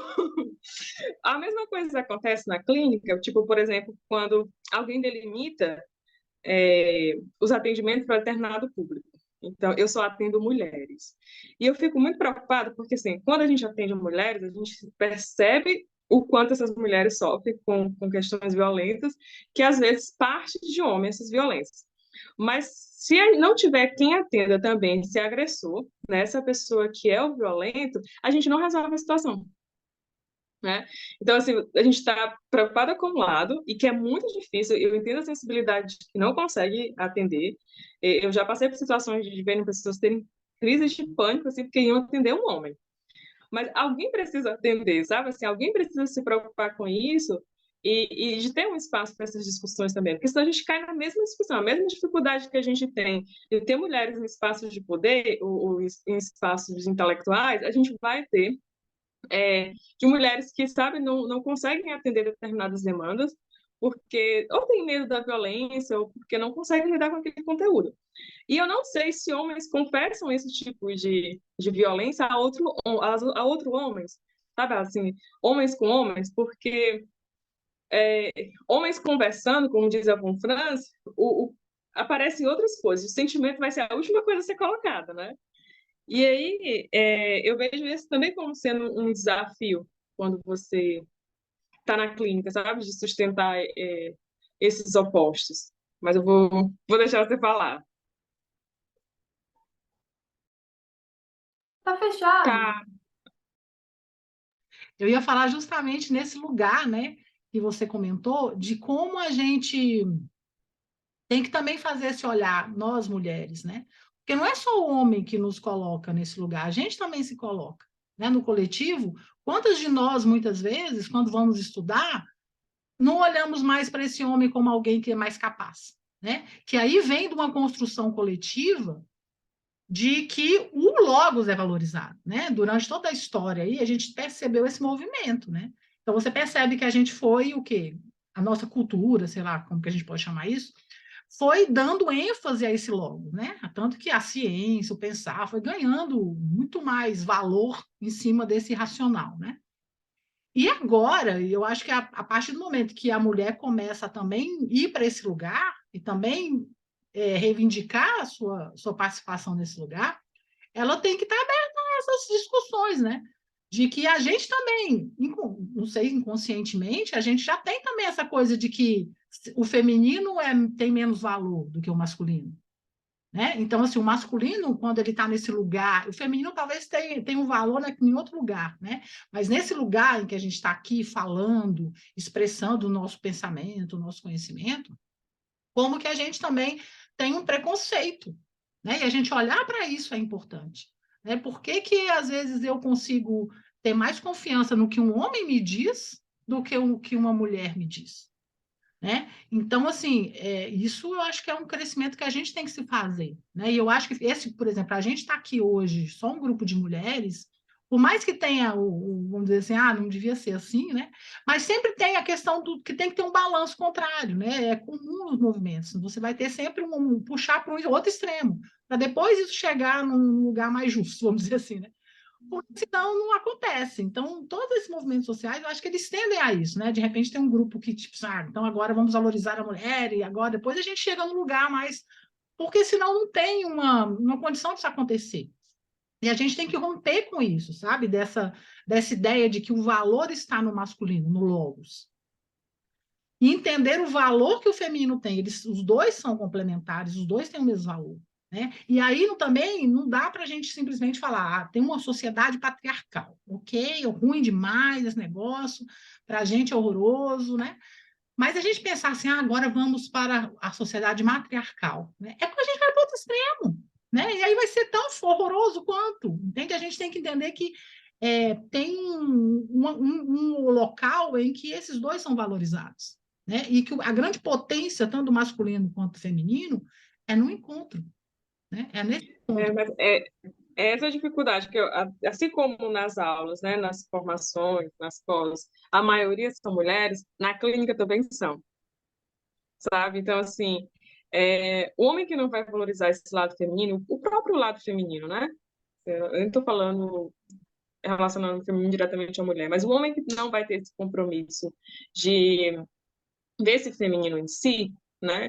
A mesma coisa acontece na clínica, tipo, por exemplo, quando alguém delimita os atendimentos para determinado público. Então, eu só atendo mulheres. E eu fico muito preocupada porque, assim, quando a gente atende mulheres, a gente percebe o quanto essas mulheres sofrem com questões violentas, que às vezes parte de homens essas violências. Mas se não tiver quem atenda também esse agressor, né, essa pessoa que é o violento, a gente não resolve a situação. Né? Então, assim, a gente está preocupada com um lado e que é muito difícil. Eu entendo a sensibilidade de que não consegue atender. Eu já passei por situações de ver pessoas terem crises de pânico, assim, porque iam atender um homem. Mas alguém precisa atender, sabe? Assim, alguém precisa se preocupar com isso e de ter um espaço para essas discussões também, porque senão a gente cai na mesma discussão, a mesma dificuldade que a gente tem de ter mulheres em espaços de poder, ou em espaços intelectuais, a gente vai ter de mulheres que, sabe, não conseguem atender determinadas demandas porque ou tem medo da violência ou porque não conseguem lidar com aquele conteúdo. E eu não sei se homens confessam esse tipo de violência a outro homens, sabe, assim, homens com homens, porque homens conversando, como diz a Von Franz, aparecem outras coisas, o sentimento vai ser a última coisa a ser colocada, né? E aí, eu vejo isso também como sendo um desafio quando você está na clínica, sabe? De sustentar esses opostos. Mas eu vou deixar você falar. Tá fechado. Tá. Eu ia falar justamente nesse lugar, né, que você comentou, de como a gente tem que também fazer esse olhar, nós mulheres, né? Porque não é só o homem que nos coloca nesse lugar, a gente também se coloca, né? No coletivo, quantas de nós, muitas vezes, quando vamos estudar, não olhamos mais para esse homem como alguém que é mais capaz, né? Que aí vem de uma construção coletiva de que o logos é valorizado, né? Durante toda a história aí, a gente percebeu esse movimento, né? Então, você percebe que a gente foi o quê? A nossa cultura, sei lá, como que a gente pode chamar isso, foi dando ênfase a esse logos, né? Tanto que a ciência, o pensar, foi ganhando muito mais valor em cima desse racional, né? E agora, eu acho que a partir do momento que a mulher começa a também ir para esse lugar e também reivindicar a sua participação nesse lugar, ela tem que estar aberta a essas discussões, né? De que a gente também, não sei, inconscientemente, a gente já tem também essa coisa de que o feminino tem menos valor do que o masculino. Né? Então, assim, o masculino, quando ele está nesse lugar, o feminino talvez tenha um valor em outro lugar, né? Mas nesse lugar em que a gente está aqui falando, expressando o nosso pensamento, o nosso conhecimento, como que a gente também tem um preconceito, né? E a gente olhar para isso é importante, né? Por que que, às vezes, eu consigo ter mais confiança no que um homem me diz do que o que uma mulher me diz, né? Então, assim, isso eu acho que é um crescimento que a gente tem que se fazer, né? E eu acho que esse, por exemplo, a gente está aqui hoje, só um grupo de mulheres, por mais que tenha vamos dizer assim, não devia ser assim, né? Mas sempre tem a questão do que tem que ter um balanço contrário, né? É comum nos movimentos. Você vai ter sempre puxar para um outro extremo, para depois isso chegar num lugar mais justo, vamos dizer assim, né? Porque senão não acontece. Então, todos esses movimentos sociais, eu acho que eles tendem a isso, né? De repente tem um grupo que, tipo, então agora vamos valorizar a mulher, e agora depois a gente chega no lugar mais. Porque senão não tem uma condição disso acontecer. E a gente tem que romper com isso, sabe? Dessa ideia de que o valor está no masculino, no logos. E entender o valor que o feminino tem. Os dois são complementares, os dois têm o mesmo valor. Né? E aí também não dá para a gente simplesmente falar, tem uma sociedade patriarcal, ok, é ruim demais esse negócio, para a gente é horroroso, né? Mas a gente pensar assim, agora vamos para a sociedade matriarcal, né? É quando a gente vai para outro extremo, né? E aí vai ser tão horroroso quanto, entende? A gente tem que entender que tem um local em que esses dois são valorizados, né? E que a grande potência, tanto do masculino quanto do feminino, é no encontro, né? É nesse ponto. Mas é essa dificuldade que assim como nas aulas, né, nas formações, nas pós, a maioria são mulheres, na clínica também são, sabe? Então, assim, o homem que não vai valorizar esse lado feminino, o próprio lado feminino, né? Eu não estou falando relacionando o feminino diretamente à mulher, mas o homem que não vai ter esse compromisso de desse feminino em si, né?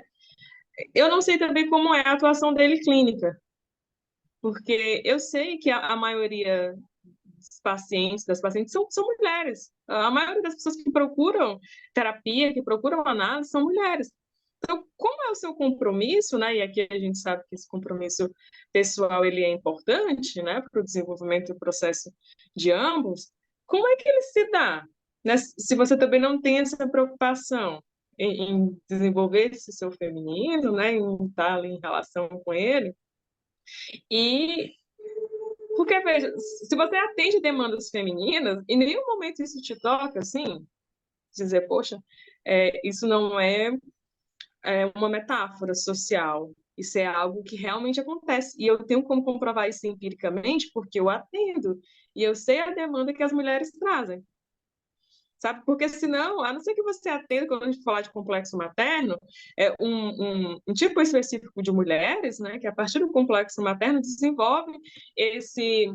Eu não sei também como é a atuação dele clínica, porque eu sei que a maioria das pacientes são mulheres. A maioria das pessoas que procuram terapia, que procuram análise, são mulheres. Então, como é o seu compromisso, né? E aqui a gente sabe que esse compromisso pessoal ele é importante, né, para o desenvolvimento do processo de ambos. Como é que ele se dá, né? Se você também não tem essa preocupação em desenvolver esse seu feminino, né, em estar ali em relação com ele, e porque, veja, se você atende demandas femininas, em nenhum momento isso te toca, assim, dizer, poxa, isso não é uma metáfora social, isso é algo que realmente acontece. E eu tenho como comprovar isso empiricamente, porque eu atendo, e eu sei a demanda que as mulheres trazem. Sabe? Porque senão, a não ser que você atenda, quando a gente falar de complexo materno, um tipo específico de mulheres, né, que a partir do complexo materno desenvolve esse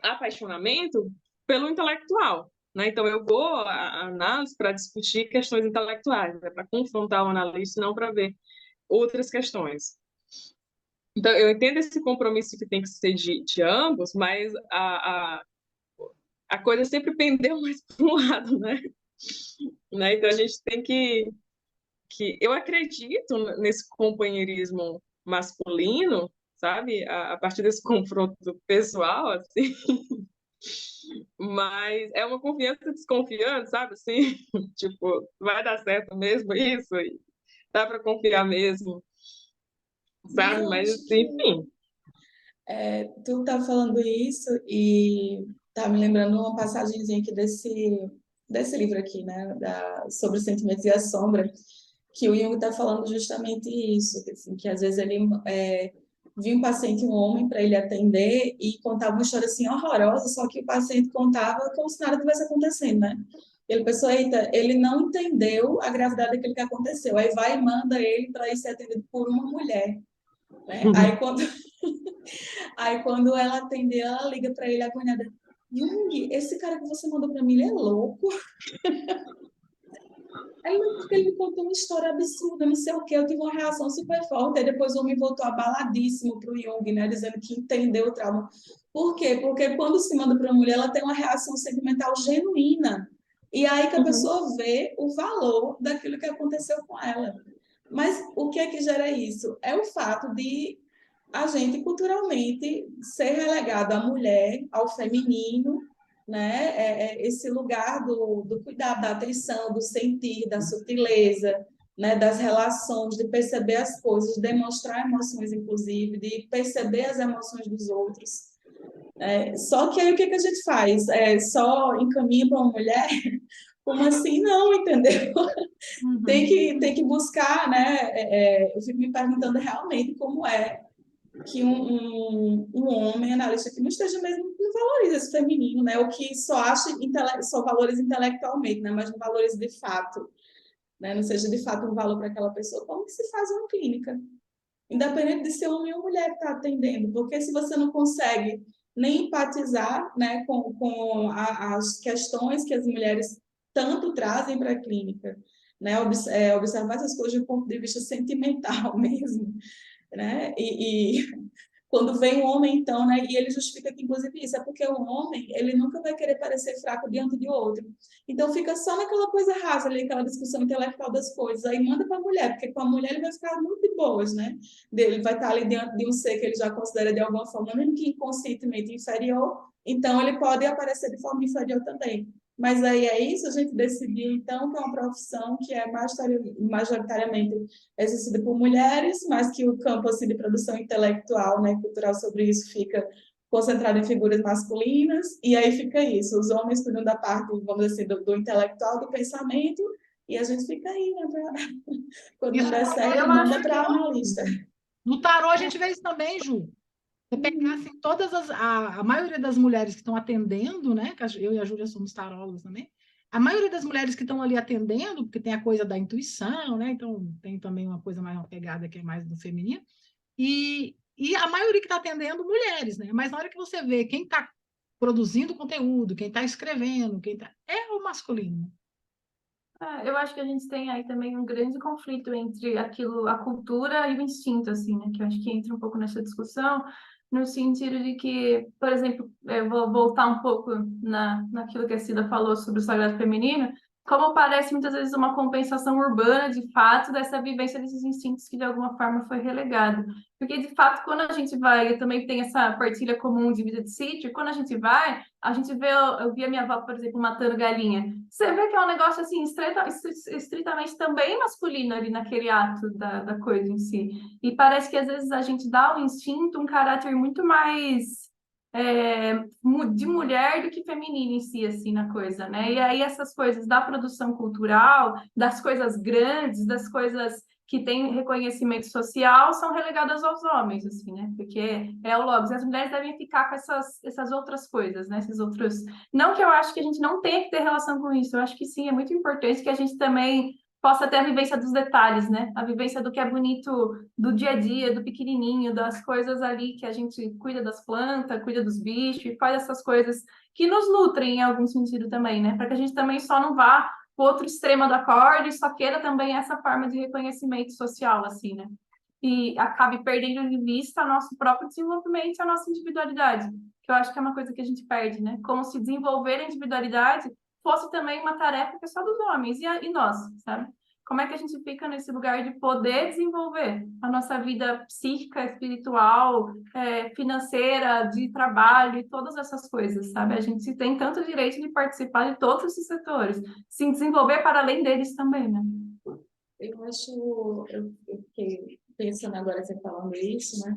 apaixonamento pelo intelectual. Né? Então, eu vou à análise para discutir questões intelectuais, né? Para confrontar o analista, não para ver outras questões. Então, eu entendo esse compromisso que tem que ser de ambos, mas a coisa sempre pendeu mais para um lado, né? Então, a gente tem que... Eu acredito nesse companheirismo masculino, sabe? A partir desse confronto pessoal, assim... Mas é uma confiança desconfiante, sabe? Assim, tipo, vai dar certo mesmo isso? E dá para confiar mesmo, Mas sabe? eu Mas, acho que enfim. tu tá falando isso e tá me lembrando uma passagenzinha aqui desse livro aqui, né? Sobre os sentimentos e a sombra, que o Jung está falando justamente isso, que, assim, que às vezes ele via um paciente, um homem, para ele atender e contava uma história assim horrorosa, só que o paciente contava como se nada tivesse acontecendo, né? Ele pensou, eita, ele não entendeu a gravidade daquilo que aconteceu. Aí vai e manda ele para ir ser atendido por uma mulher, né? Aí quando ela atendeu, ela liga para ele agoniada. Jung, esse cara que você mandou para mim, ele é louco. Aí, porque ele me contou uma história absurda, não sei o quê, eu tive uma reação super forte, aí depois o homem voltou abaladíssimo para o Jung, né, dizendo que entendeu o trauma. Por quê? Porque quando se manda para uma mulher, ela tem uma reação sentimental genuína, e aí que a Uhum. pessoa vê o valor daquilo que aconteceu com ela. Mas o que é que gera isso? É o fato de a gente culturalmente ser relegado à mulher, ao feminino, né? Esse lugar do cuidado, da atenção, do sentir, da sutileza, né, das relações, de perceber as coisas, de demonstrar emoções, inclusive, de perceber as emoções dos outros. Só que aí o que a gente faz? Só encaminha para uma mulher? Como assim? Não, entendeu? Uhum. Tem que buscar, né? Eu fico me perguntando realmente como é que um homem analista que não esteja mesmo, não valoriza esse feminino, né? Ou que só acha só valores intelectualmente, né? Mas não valoriza de fato, né? Não seja de fato um valor para aquela pessoa. Como que se faz uma clínica? Independente de ser homem ou mulher que está atendendo, porque se você não consegue nem empatizar, né, com as questões que as mulheres tanto trazem para a clínica, né, observar essas coisas do ponto de vista sentimental mesmo, né, e quando vem um homem, então, né, e ele justifica que, inclusive, isso é porque o homem, ele nunca vai querer parecer fraco diante de outro. Então, fica só naquela coisa rasa ali, aquela discussão intelectual das coisas. Aí manda para a mulher, porque com a mulher ele vai ficar muito de boas, né? Ele vai estar ali diante de um ser que ele já considera de alguma forma, mesmo que inconscientemente inferior, então ele pode aparecer de forma inferior também. Mas aí é isso, a gente decidiu, então, que é uma profissão que é majoritariamente exercida por mulheres, mas que o campo assim, de produção intelectual, né, cultural sobre isso fica concentrado em figuras masculinas, e aí fica isso, os homens cuidam da parte, vamos dizer assim, do intelectual, do pensamento, e a gente fica aí, né, quando não der certo, manda para analista. No tarô a gente vê isso também, Ju. Você pegar assim, a maioria das mulheres que estão atendendo, né? Que eu e a Júlia somos tarólogas também. A maioria das mulheres que estão ali atendendo, porque tem a coisa da intuição, né? Então tem também uma coisa mais uma pegada que é mais do feminino. E a maioria que está atendendo mulheres, né? Mas na hora que você vê quem está produzindo conteúdo, quem está escrevendo, é o masculino. Eu acho que a gente tem aí também um grande conflito entre aquilo, a cultura e o instinto, assim, né? Que eu acho que entra um pouco nessa discussão, no sentido de que, por exemplo, eu vou voltar um pouco naquilo que a Cida falou sobre o sagrado feminino, como parece muitas vezes uma compensação urbana, de fato, dessa vivência desses instintos que de alguma forma foi relegado. Porque, de fato, quando a gente vai, eu também tenho essa partilha comum de vida de sítio, quando a gente vai, a gente vê, eu vi a minha avó, por exemplo, matando galinha. Você vê que é um negócio, assim, estritamente também masculino ali naquele ato da coisa em si. E parece que, às vezes, a gente dá ao instinto um caráter muito mais de mulher do que feminino em si, assim, na coisa, né? E aí essas coisas da produção cultural, das coisas grandes, das coisas que têm reconhecimento social, são relegadas aos homens, assim, né? Porque é o logos. As mulheres devem ficar com essas outras coisas, né? Esses outros... Não que eu acho que a gente não tenha que ter relação com isso, eu acho que sim, é muito importante que a gente também possa ter a vivência dos detalhes, né? A vivência do que é bonito do dia a dia, do pequenininho, das coisas ali que a gente cuida das plantas, cuida dos bichos e faz essas coisas que nos nutrem em algum sentido também, né? Para que a gente também só não vá para o outro extremo da corda e só queira também essa forma de reconhecimento social, assim, né? E acabe perdendo de vista nosso próprio desenvolvimento e a nossa individualidade, que eu acho que é uma coisa que a gente perde, né? Como se desenvolver a individualidade fosse também uma tarefa que é só dos homens e nós, sabe? Como é que a gente fica nesse lugar de poder desenvolver a nossa vida psíquica, espiritual, financeira, de trabalho e todas essas coisas, sabe? A gente tem tanto direito de participar de todos esses setores, se desenvolver para além deles também, né? Eu fiquei pensando agora, você falando isso, né?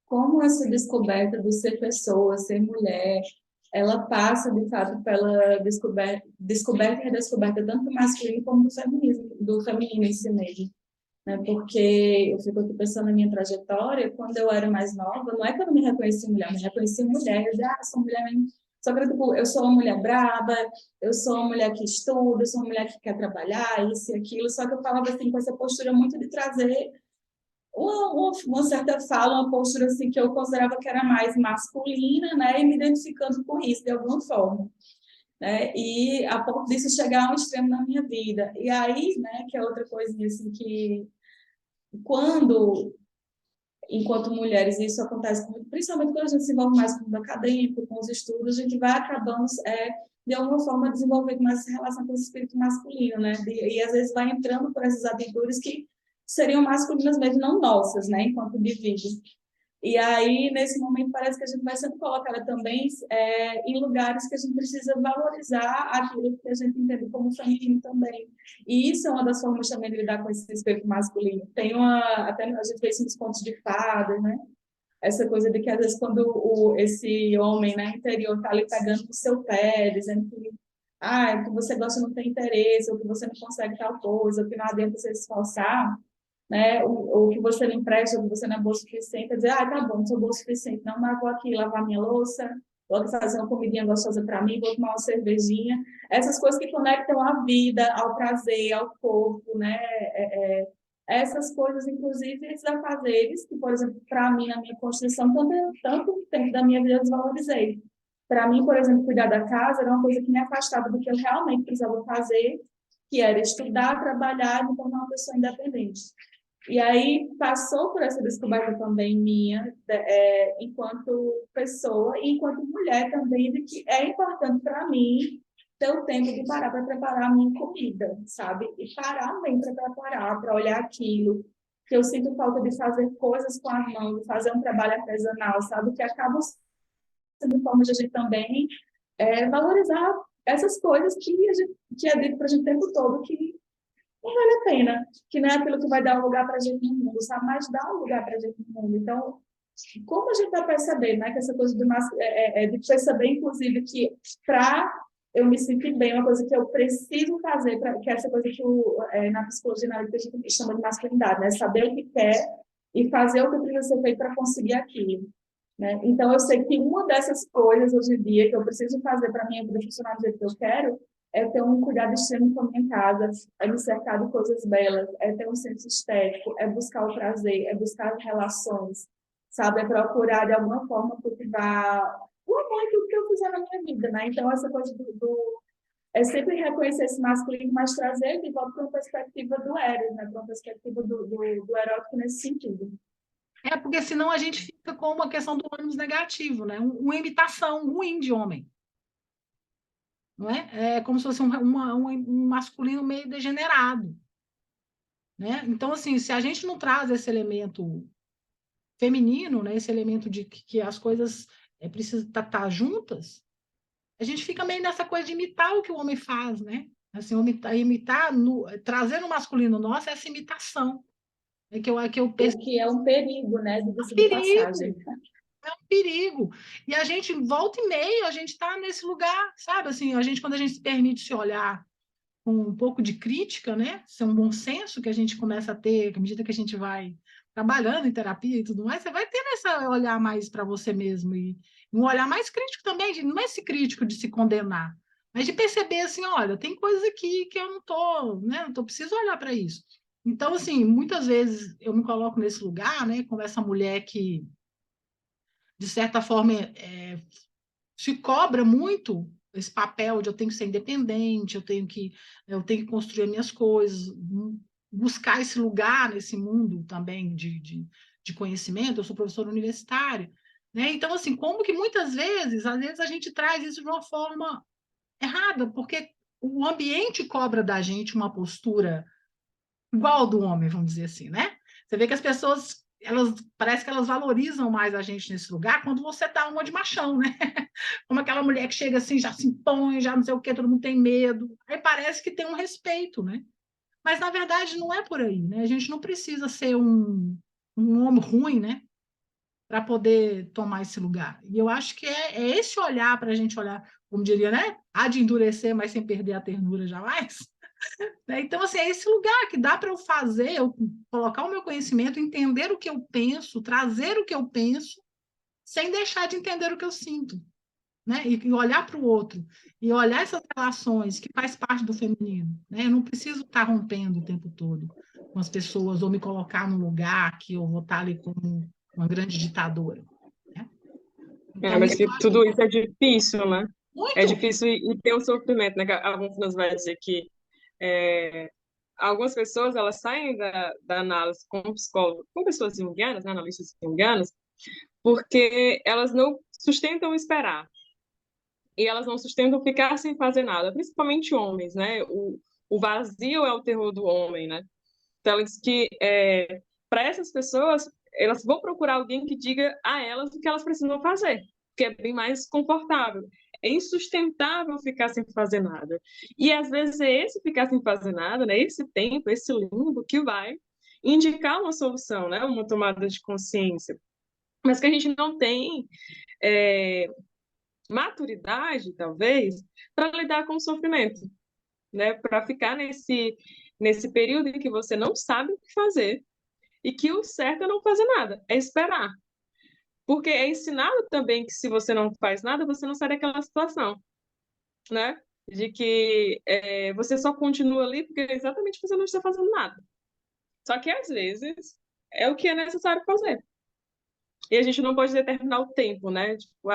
Como essa descoberta do ser pessoa, ser mulher, ela passa, de fato, pela descoberta e redescoberta tanto do masculino como do feminino em si mesmo. Né? Porque eu fico aqui pensando na minha trajetória, quando eu era mais nova, não é que eu não me reconheci mulher, eu me reconheci mulher, eu dizia, sou mulher mesmo. Só que tipo, eu sou uma mulher braba, eu sou uma mulher que estuda, eu sou uma mulher que quer trabalhar, isso e aquilo, só que eu falava assim, com essa postura muito de trazer uma certa fala, uma postura assim que eu considerava que era mais masculina, né, e me identificando com isso de alguma forma, né, e a ponto disso chegar a um extremo na minha vida. E aí, né, que é outra coisinha assim que enquanto mulheres, isso acontece principalmente quando a gente se envolve mais com o mundo acadêmico, com os estudos, a gente vai acabando de alguma forma desenvolvendo mais essa relação com o espírito masculino, né, e às vezes vai entrando por essas aventuras que seriam masculinas mesmo, não nossas, né, enquanto indivíduos. E aí, nesse momento, parece que a gente vai sendo colocada também em lugares que a gente precisa valorizar aquilo que a gente entende como feminino também. E isso é uma das formas também de lidar com esse espelho masculino. Até a gente vê isso nos contos de fadas, né? Essa coisa de que, às vezes, quando esse homem, né, interior está ali pegando no seu pé, dizendo que você gosta não tem interesse, ou que você não consegue tal coisa, ou que não adianta você se esforçar, né? Ou que você não empresta, ou que você não é boa o suficiente, quer dizer, tá bom, não sou boa o suficiente, não, mas vou aqui lavar minha louça, vou aqui fazer uma comidinha gostosa para mim, vou tomar uma cervejinha. Essas coisas que conectam a vida, ao prazer, ao corpo, né? Essas coisas, inclusive, esses afazeres, que, por exemplo, para mim, na minha construção, tanto tempo da minha vida eu desvalorizei. Para mim, por exemplo, cuidar da casa era uma coisa que me afastava do que eu realmente precisava fazer, que era estudar, trabalhar e me tornar uma pessoa independente. E aí passou por essa descoberta também minha, enquanto pessoa e enquanto mulher também, de que é importante para mim ter o tempo de parar para preparar a minha comida, sabe? E parar bem para preparar, para olhar aquilo, que eu sinto falta de fazer coisas com as mãos, de fazer um trabalho artesanal, sabe? Que acaba sendo forma de a gente também valorizar essas coisas que é dito para a gente o tempo todo que não vale a pena, que não é aquilo que vai dar um lugar para a gente no mundo, sabe? Mas dá um lugar para a gente no mundo. Então, como a gente vai perceber, né? Que essa coisa de perceber, inclusive, que para eu me sentir bem, uma coisa que eu preciso fazer, que é essa coisa que na psicologia analítica a gente chama de masculinidade, né? Saber o que quer e fazer o que precisa ser feito para conseguir aquilo. Né? Então, eu sei que uma dessas coisas hoje em dia que eu preciso fazer para a minha vida funcionar do jeito que eu quero é ter um cuidado extremo com a minha casa, é me cercar de coisas belas, é ter um senso estético, é buscar o prazer, é buscar as relações, sabe? É procurar, de alguma forma, cultivar o amor em tudo que eu fizer na minha vida, né? Então, essa coisa é sempre reconhecer esse masculino, mas trazer ele de volta para uma perspectiva do Eros, né? Para uma perspectiva do erótico nesse sentido. Porque senão a gente fica com uma questão do ônus negativo, né? Uma imitação ruim de homem. Não é? É como se fosse um masculino meio degenerado. Né? Então, assim, se a gente não traz esse elemento feminino, né? Esse elemento de que as coisas precisam estar juntas, a gente fica meio nessa coisa de imitar o que o homem faz, né? Assim, trazer no masculino nosso essa imitação. Que eu penso. O que é um perigo, né? De passagem. É um perigo. E a gente, volta e meia, a gente está nesse lugar, sabe? Assim, quando a gente se permite se olhar com um pouco de crítica, né? Ser um bom senso que a gente começa a ter, à medida que a gente vai trabalhando em terapia e tudo mais, você vai tendo esse olhar mais para você mesmo e um olhar mais crítico também, não é esse crítico de se condenar, mas de perceber assim, olha, tem coisas aqui que eu não tô, né? Não tô preciso olhar para isso. Então, assim, muitas vezes eu me coloco nesse lugar, né? Com essa mulher que de certa forma, se cobra muito esse papel de eu tenho que ser independente, eu tenho que construir minhas coisas, buscar esse lugar nesse mundo também de conhecimento. Eu sou professora universitária, né? Então, assim, como que às vezes a gente traz isso de uma forma errada, porque o ambiente cobra da gente uma postura igual ao do homem, vamos dizer assim, né? Você vê que as pessoas parece que elas valorizam mais a gente nesse lugar quando você dá uma de machão, né? Como aquela mulher que chega assim, já se impõe, já não sei o quê, todo mundo tem medo. Aí parece que tem um respeito, né? Mas, na verdade, não é por aí, né? A gente não precisa ser um homem ruim, né? Para poder tomar esse lugar. E eu acho que é esse olhar para a gente olhar, como diria, né? Há de endurecer, mas sem perder a ternura jamais. Então, assim, é esse lugar que dá para eu fazer, eu colocar o meu conhecimento, entender o que eu penso, trazer o que eu penso, sem deixar de entender o que eu sinto, né? E olhar para o outro, e olhar essas relações que faz parte do feminino, né? Eu não preciso estar rompendo o tempo todo com as pessoas, ou me colocar num lugar que eu vou estar ali como uma grande ditadora, né? Então, Mas que tudo isso é difícil, né? muito. É difícil e tem um sofrimento, né? Que a Von vai dizer que algumas pessoas elas saem da análise com psicólogo, com pessoas junguianas, né, analistas junguianas, porque elas não sustentam esperar e elas não sustentam ficar sem fazer nada, principalmente homens, né? O vazio é o terror do homem, né? Então, ela diz que para essas pessoas elas vão procurar alguém que diga a elas o que elas precisam fazer, que é bem mais confortável. É insustentável ficar sem fazer nada. E às vezes é esse ficar sem fazer nada, né? Esse tempo, esse limbo que vai indicar uma solução, né? Uma tomada de consciência. Mas que a gente não tem é, maturidade, talvez, para lidar com o sofrimento, né? Para ficar nesse período em que você não sabe o que fazer e que o certo é não fazer nada, é esperar. Porque é ensinado também que se você não faz nada, você não sai daquela situação, né? De que você só continua ali porque exatamente você não está fazendo nada. Só que às vezes é o que é necessário fazer. E a gente não pode determinar o tempo, né? Tipo,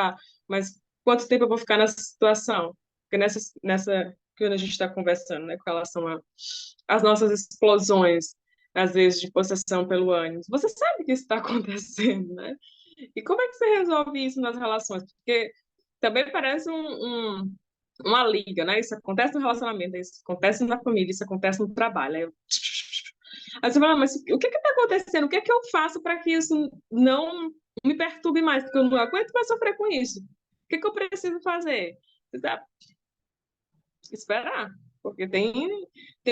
mas quanto tempo eu vou ficar nessa situação? Porque nessa que a gente está conversando, né, com relação às nossas explosões, às vezes, de possessão pelo ânimo. Você sabe que isso está acontecendo, né? E como é que você resolve isso nas relações? Porque também parece uma liga, né? Isso acontece no relacionamento, isso acontece na família, isso acontece no trabalho. Aí você fala, mas o que está acontecendo? O que é que eu faço para que isso não me perturbe mais? Porque eu não aguento mais sofrer com isso. O que é que eu preciso fazer? Você sabe? Esperar. Porque tem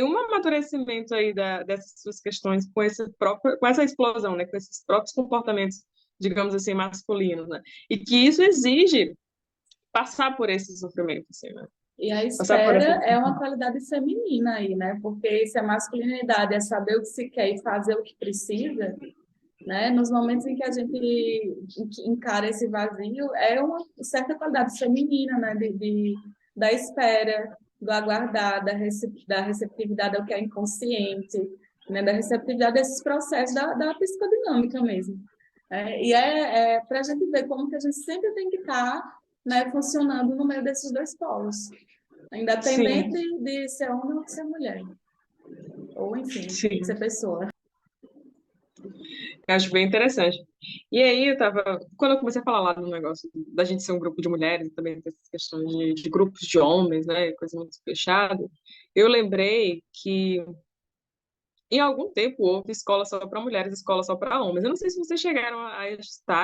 um amadurecimento aí dessas suas questões com essa explosão, né? Com esses próprios comportamentos, digamos assim, masculinos, né? E que isso exige passar por esse sofrimento, assim, né? E a Passar por essa... espera é uma qualidade feminina aí, né? Porque se a masculinidade é saber o que se quer e fazer o que precisa, né? Nos momentos em que a gente encara esse vazio, é uma certa qualidade feminina, né? Da espera, do aguardar, da receptividade ao que é inconsciente, né? Da receptividade desses processos da psicodinâmica mesmo. E para a gente ver como que a gente sempre tem que estar, né, funcionando no meio desses dois polos, independente de ser homem ou de ser mulher, ou enfim, de ser pessoa. Eu acho bem interessante. E aí, quando eu comecei a falar lá do negócio da gente ser um grupo de mulheres, também tem essas questões de grupos de homens, né, coisa muito fechada, eu lembrei que em algum tempo houve escola só para mulheres, escola só para homens. Eu não sei se vocês chegaram a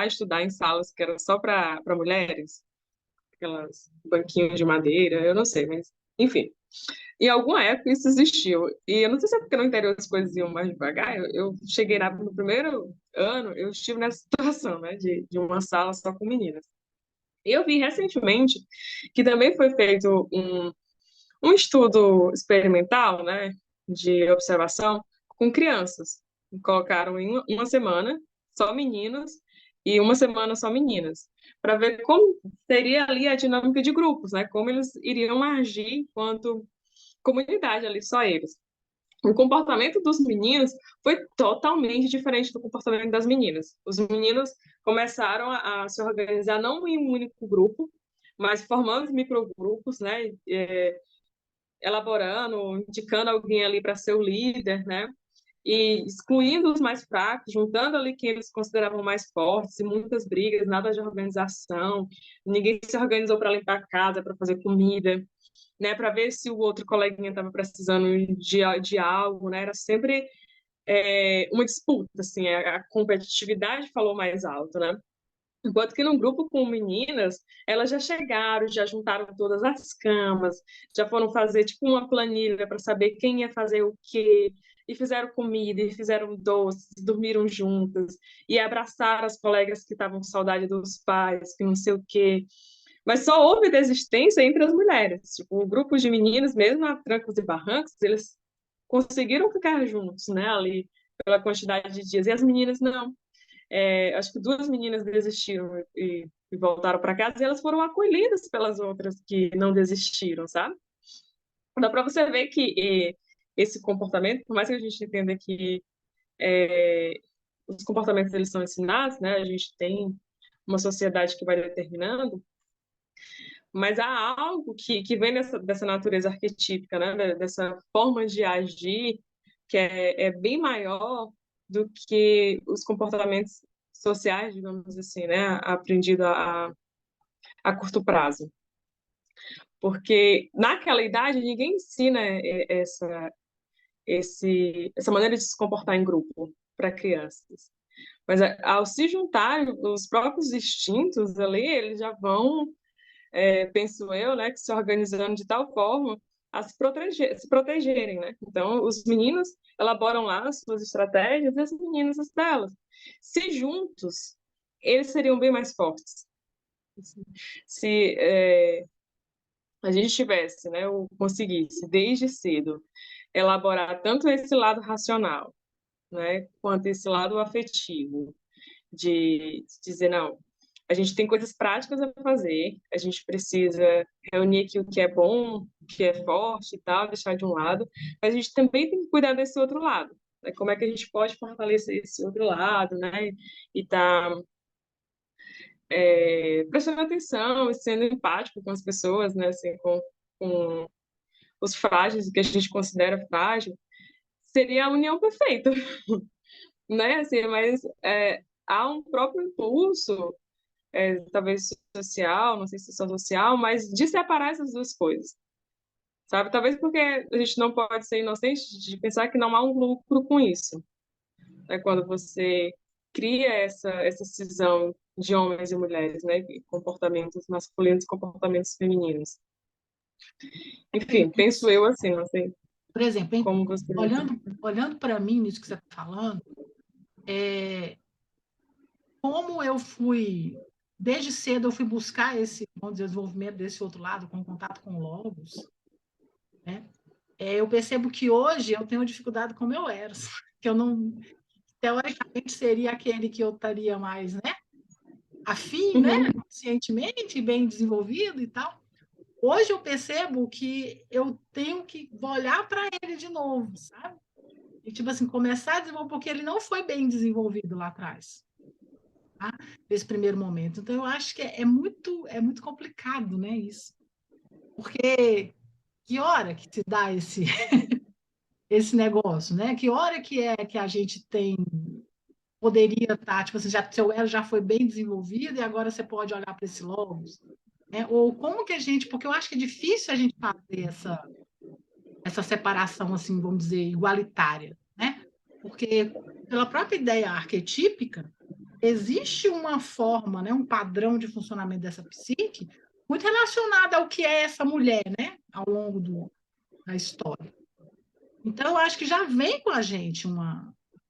estudar em salas que eram só para mulheres, aquelas banquinhos de madeira, eu não sei, mas enfim. Em alguma época isso existiu. E eu não sei se é porque no interior as coisas iam mais devagar. Eu cheguei no primeiro ano, eu estive nessa situação, né, de uma sala só com meninas. E eu vi recentemente que também foi feito um estudo experimental, né, de observação com crianças. Colocaram em uma semana só meninos e uma semana só meninas, para ver como seria ali a dinâmica de grupos, né, como eles iriam agir enquanto comunidade ali, só eles. O comportamento dos meninos foi totalmente diferente do comportamento das meninas. Os meninos começaram a se organizar não em um único grupo, mas formando microgrupos, né? Elaborando, indicando alguém ali para ser o líder, né? E excluindo os mais fracos, juntando ali quem eles consideravam mais fortes, e muitas brigas, nada de organização, ninguém se organizou para limpar a casa, para fazer comida, né, para ver se o outro coleguinha estava precisando de algo, né? Era sempre uma disputa, assim, a competitividade falou mais alto, né? Enquanto que num grupo com meninas, elas já chegaram, já juntaram todas as camas, já foram fazer tipo uma planilha para saber quem ia fazer o quê, e fizeram comida, e fizeram doces, dormiram juntas, e abraçaram as colegas que estavam com saudade dos pais, que não sei o quê. Mas só houve desistência entre as mulheres. Tipo, o grupo de meninas, mesmo a trancos e barrancos, eles conseguiram ficar juntos, né, ali, pela quantidade de dias. E as meninas não. Acho que duas meninas desistiram e voltaram para casa e elas foram acolhidas pelas outras que não desistiram, sabe? Dá para você ver que esse comportamento, por mais que a gente entenda que os comportamentos eles são ensinados, né? A gente tem uma sociedade que vai determinando, mas há algo que vem dessa natureza arquetípica, né? Dessa forma de agir que é bem maior do que os comportamentos sociais, digamos assim, né? Aprendido a curto prazo. Porque naquela idade ninguém ensina essa maneira de se comportar em grupo para crianças. Mas ao se juntarem, os próprios instintos ali, eles já vão, penso eu, né, que se organizando de tal forma a se protegerem, né? Então, os meninos elaboram lá as suas estratégias e as meninas as delas. Se juntos, eles seriam bem mais fortes. Se a gente tivesse, né, ou conseguisse, desde cedo, elaborar tanto esse lado racional, né, quanto esse lado afetivo, de dizer, não, a gente tem coisas práticas a fazer, a gente precisa reunir aqui o que é bom, o que é forte e tal, deixar de um lado, mas a gente também tem que cuidar desse outro lado, né? Como é que a gente pode fortalecer esse outro lado, né? E tá prestando atenção e sendo empático com as pessoas, né? Assim, com os frágeis, o que a gente considera frágil, seria a união perfeita, né? Assim, mas há um próprio impulso, talvez social, não sei se é social, mas de separar essas duas coisas, sabe? Talvez porque a gente não pode ser inocente de pensar que não há um lucro com isso. É quando você cria essa cisão de homens e mulheres, né? Comportamentos masculinos e comportamentos femininos. Enfim, penso eu assim, não sei Por exemplo, como você... olhando para mim, nisso que você está falando, como eu fui, desde cedo eu fui buscar esse, vamos dizer, desenvolvimento desse outro lado, com contato com logos, né? Eu percebo que hoje eu tenho dificuldade como eu era, que eu não, teoricamente seria aquele que eu estaria mais, né, afim, né, conscientemente, bem desenvolvido e tal. Hoje eu percebo que eu tenho que olhar para ele de novo, sabe? E, tipo assim, começar a desenvolver, porque ele não foi bem desenvolvido lá atrás, tá? Nesse primeiro momento. Então, eu acho que é muito complicado, né, isso. Porque que hora que se dá esse negócio, né? Que hora que é que a gente poderia estar, tipo assim, seu elo já foi bem desenvolvido e agora você pode olhar para esse logos, né? Ou como que a gente, porque eu acho que é difícil a gente fazer essa separação, assim, vamos dizer, igualitária, né? Porque pela própria ideia arquetípica, existe uma forma, né, um padrão de funcionamento dessa psique muito relacionado ao que é essa mulher, né, ao longo da história. Então, eu acho que já vem com a gente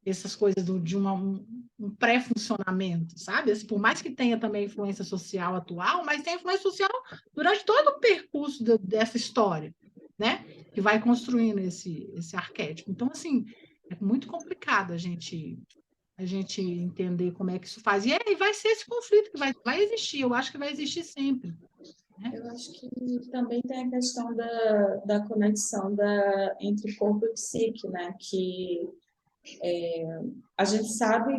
essas coisas de um pré-funcionamento, sabe? Assim, por mais que tenha também influência social atual, mas tem influência social durante todo o percurso dessa história, né? Que vai construindo esse arquétipo. Então, assim, é muito complicado a gente entender como é que isso faz. E vai ser esse conflito que vai existir, eu acho que vai existir sempre. Né? Eu acho que também tem a questão da conexão entre corpo e psique, né? Que a gente sabe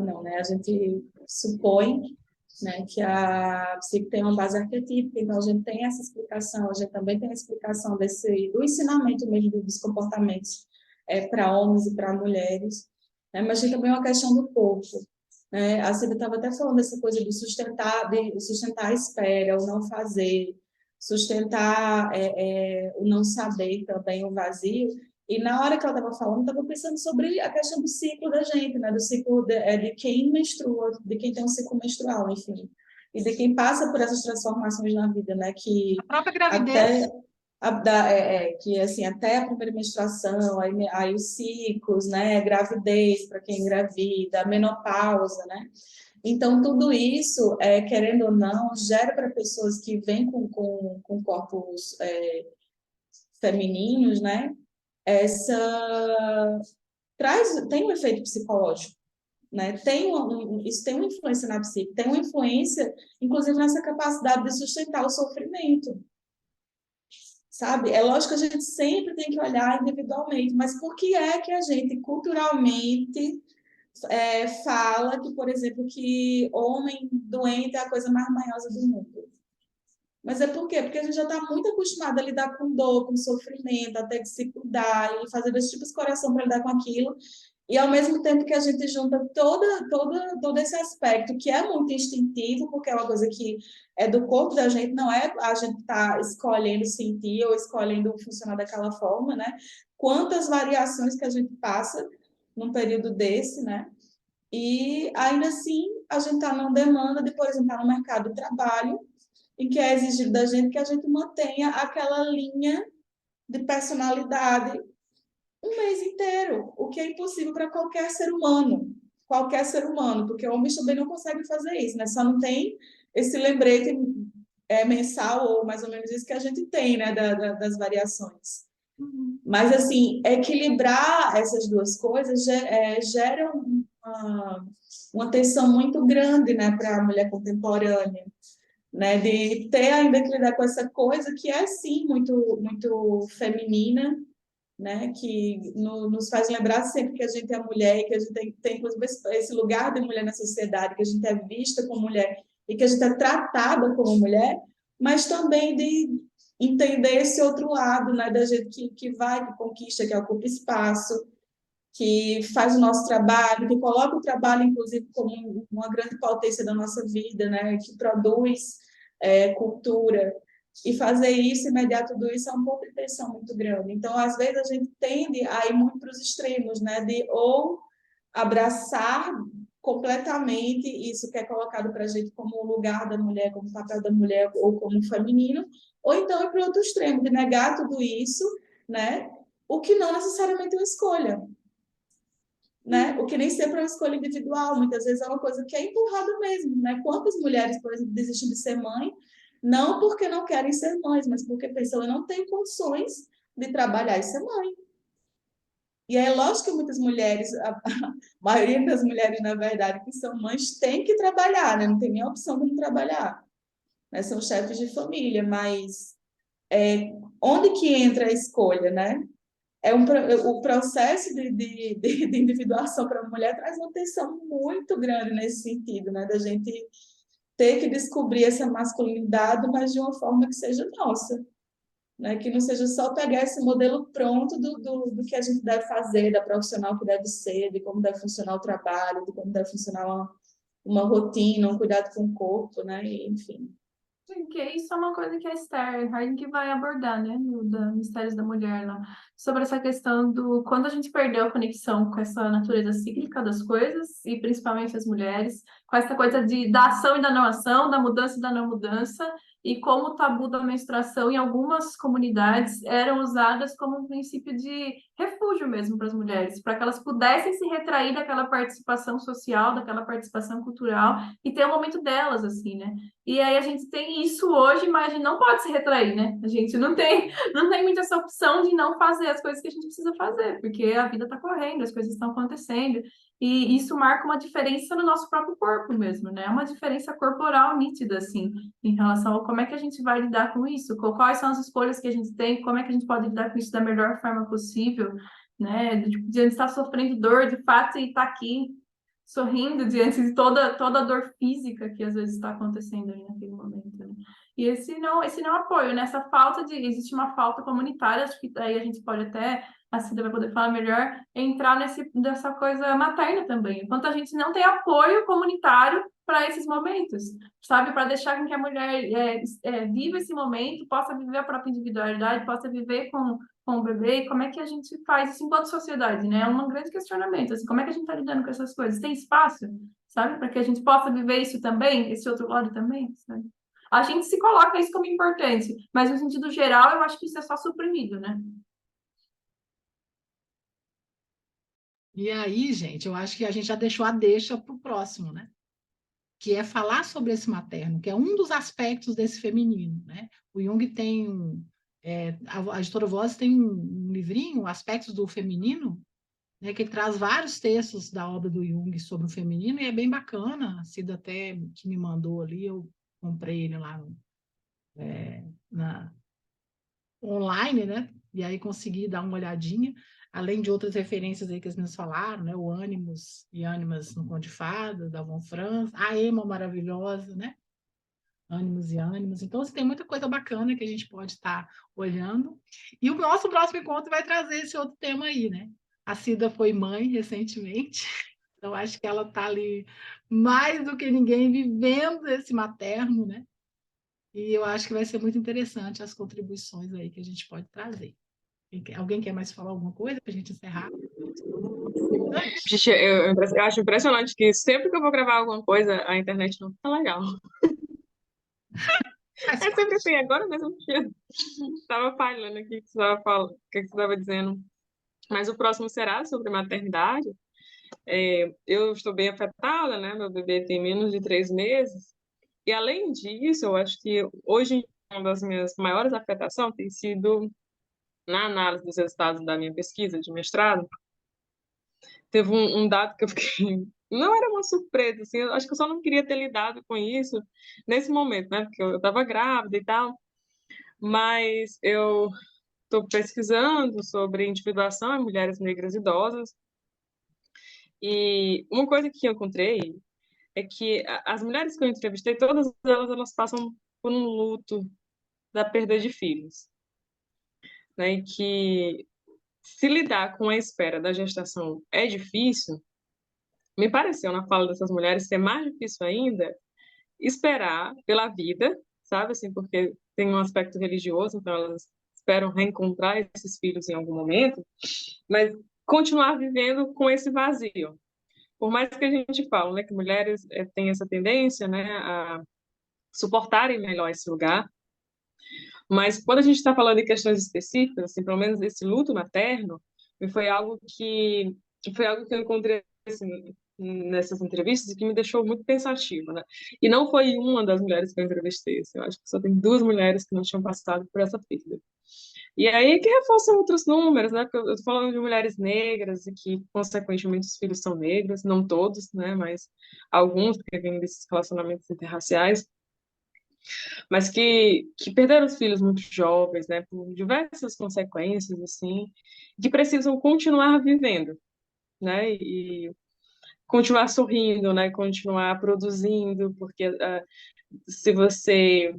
não, né? A gente supõe, né, que a psique tem uma base arquetípica, então a gente tem essa explicação, a gente também tem a explicação do ensinamento mesmo dos comportamentos para homens e para mulheres, né? Mas tem também uma questão do corpo. Né? A Cida estava até falando dessa coisa de sustentar a espera, o não fazer, sustentar o não saber também, o vazio. E na hora que ela estava falando, estava pensando sobre a questão do ciclo da gente, né? Do ciclo de quem menstrua, de quem tem um ciclo menstrual, enfim. E de quem passa por essas transformações na vida, né? Que a própria gravidez. que assim, até a primeira menstruação, aí os ciclos, né? Gravidez para quem engravida, menopausa, né? Então, tudo isso, querendo ou não, gera para pessoas que vêm com corpos femininos, né? Tem um efeito psicológico, né? Isso tem uma influência na psique, tem uma influência, inclusive, nessa capacidade de sustentar o sofrimento, sabe? É lógico que a gente sempre tem que olhar individualmente, mas por que é que a gente, culturalmente, fala que, por exemplo, que homem doente é a coisa mais manhosa do mundo? Mas é por quê? Porque a gente já está muito acostumado a lidar com dor, com sofrimento, até de se cuidar e fazer dois tipos de coração para lidar com aquilo. E ao mesmo tempo que a gente junta todo esse aspecto que é muito instintivo, porque é uma coisa que é do corpo da gente, não é a gente estar escolhendo sentir ou escolhendo funcionar daquela forma, né? Quantas variações que a gente passa num período desse, né? E ainda assim, a gente está numa demanda de, por exemplo, estar no mercado de trabalho, em que é exigido da gente que a gente mantenha aquela linha de personalidade um mês inteiro, o que é impossível para qualquer ser humano, porque homens também não conseguem fazer isso, né? Só não tem esse lembrete mensal, ou mais ou menos isso que a gente tem, né, das variações. Mas, assim, equilibrar essas duas coisas gera uma tensão muito grande, né, para a mulher contemporânea, né, de ter ainda que lidar com essa coisa que é, sim, muito, muito feminina, né, que nos faz lembrar sempre que a gente é mulher e que a gente tem inclusive, esse lugar de mulher na sociedade, que a gente é vista como mulher e que a gente é tratada como mulher, mas também de entender esse outro lado, né, da gente que vai, que conquista, que ocupa espaço, que faz o nosso trabalho, que coloca o trabalho, inclusive, como uma grande potência da nossa vida, né, que produz cultura. E fazer isso, mediar tudo isso, é um pouco de tensão muito grande. Então, às vezes, a gente tende a ir muito para os extremos, né? De ou abraçar completamente isso que é colocado para a gente como o lugar da mulher, como o papel da mulher ou como feminino, ou então ir para o outro extremo, de negar tudo isso, né? O que não necessariamente é uma escolha, né? O que nem sempre é uma escolha individual, muitas vezes é uma coisa que é empurrada mesmo, né? Quantas mulheres, por exemplo, desistem de ser mãe, não porque não querem ser mães, mas porque pensam, eu não tenho condições de trabalhar e ser mãe. E é lógico que muitas mulheres, a maioria das mulheres, na verdade, que são mães, tem que trabalhar, né? Não tem nem a opção de não trabalhar, né? São chefes de família, mas onde que entra a escolha, né? O processo de individuação para a mulher traz uma tensão muito grande nesse sentido, né? Da gente ter que descobrir essa masculinidade, mas de uma forma que seja nossa, né? Que não seja só pegar esse modelo pronto do que a gente deve fazer, da profissional que deve ser, de como deve funcionar o trabalho, de como deve funcionar uma rotina, um cuidado com o corpo, né? Enfim. Porque isso é uma coisa que a Esther Harding vai abordar, né, no Mistérios da Mulher, lá, sobre essa questão do quando a gente perdeu a conexão com essa natureza cíclica das coisas, e principalmente as mulheres, com essa coisa da ação e da não ação, da mudança e da não mudança, e como o tabu da menstruação em algumas comunidades eram usadas como um princípio de refúgio mesmo para as mulheres, para que elas pudessem se retrair daquela participação social, daquela participação cultural, e ter o momento delas, assim, né? E aí a gente tem isso hoje, mas a gente não pode se retrair, né? A gente não tem muita essa opção de não fazer as coisas que a gente precisa fazer, porque a vida está correndo, as coisas estão acontecendo, e isso marca uma diferença no nosso próprio corpo mesmo, né? Uma diferença corporal nítida, assim, em relação a como é que a gente vai lidar com isso, quais são as escolhas que a gente tem, como é que a gente pode lidar com isso da melhor forma possível, né? De a gente estar sofrendo dor, de fato, e estar aqui sorrindo diante de toda a dor física que às vezes está acontecendo ali naquele momento, né? E esse não apoio, nessa falta existe uma falta comunitária, acho que aí a gente pode até, a Cida vai poder falar melhor, entrar nessa coisa materna também, enquanto a gente não tem apoio comunitário para esses momentos, sabe, para deixar com que a mulher viva esse momento, possa viver a própria individualidade, possa viver com o bebê, e como é que a gente faz isso enquanto sociedade, né? É um grande questionamento, assim, como é que a gente está lidando com essas coisas? Tem espaço, sabe? Para que a gente possa viver isso também, esse outro lado também, sabe? A gente se coloca isso como importante, mas no sentido geral, eu acho que isso é só suprimido, né? E aí, gente, eu acho que a gente já deixou a deixa para o próximo, né? Que é falar sobre esse materno, que é um dos aspectos desse feminino, né? O Jung tem a editora Voz tem um livrinho, Aspectos do Feminino, né, que ele traz vários textos da obra do Jung sobre o feminino, e é bem bacana, a Cida até que me mandou ali, eu comprei ele lá online, né? E aí consegui dar uma olhadinha, além de outras referências aí que as meninas falaram, né? O Ânimos e Ânimas no Conto de Fadas, da Von Franz, a Emma maravilhosa, né? Ânimos e Ânimos. Então, assim, tem muita coisa bacana que a gente pode estar olhando. E o nosso próximo encontro vai trazer esse outro tema aí, né? A Cida foi mãe recentemente, então acho que ela está ali mais do que ninguém vivendo esse materno, né? E eu acho que vai ser muito interessante as contribuições aí que a gente pode trazer. Alguém quer mais falar alguma coisa para a gente encerrar? Gente, eu acho impressionante que sempre que eu vou gravar alguma coisa, a internet não tá legal. Faz É sempre parte. assim, agora mesmo que estava falhando aqui que você estava falando, o que você estava dizendo. Mas o próximo será sobre maternidade. Eu estou bem afetada, né? Meu bebê tem menos de 3 meses. E além disso, eu acho que hoje uma das minhas maiores afetações tem sido na análise dos resultados da minha pesquisa de mestrado. Teve um dado que eu fiquei. Não era uma surpresa, assim, eu acho que eu só não queria ter lidado com isso nesse momento, né? Porque eu estava grávida e tal, mas eu estou pesquisando sobre individuação em mulheres negras idosas, e uma coisa que eu encontrei é que as mulheres que eu entrevistei, todas elas passam por um luto da perda de filhos, né? E que se lidar com a espera da gestação é difícil, me pareceu na fala dessas mulheres ser mais difícil ainda esperar pela vida, sabe assim, porque tem um aspecto religioso, então elas esperam reencontrar esses filhos em algum momento, mas continuar vivendo com esse vazio. Por mais que a gente fale, né, que mulheres têm essa tendência, né, a suportarem melhor esse lugar, mas quando a gente está falando em questões específicas, assim, pelo menos esse luto materno, foi algo que eu encontrei assim, nessas entrevistas e que me deixou muito pensativa, né? E não foi uma das mulheres que eu entrevistei, assim, eu acho que só tem 2 mulheres que não tinham passado por essa perda. E aí que reforçam outros números, né? Porque eu tô falando de mulheres negras e que, consequentemente, os filhos são negros, não todos, né? Mas alguns, porque vêm desses relacionamentos interraciais, mas que perderam os filhos muito jovens, né? Por diversas consequências, assim, que precisam continuar vivendo, né? E continuar sorrindo, né? Continuar produzindo, porque se você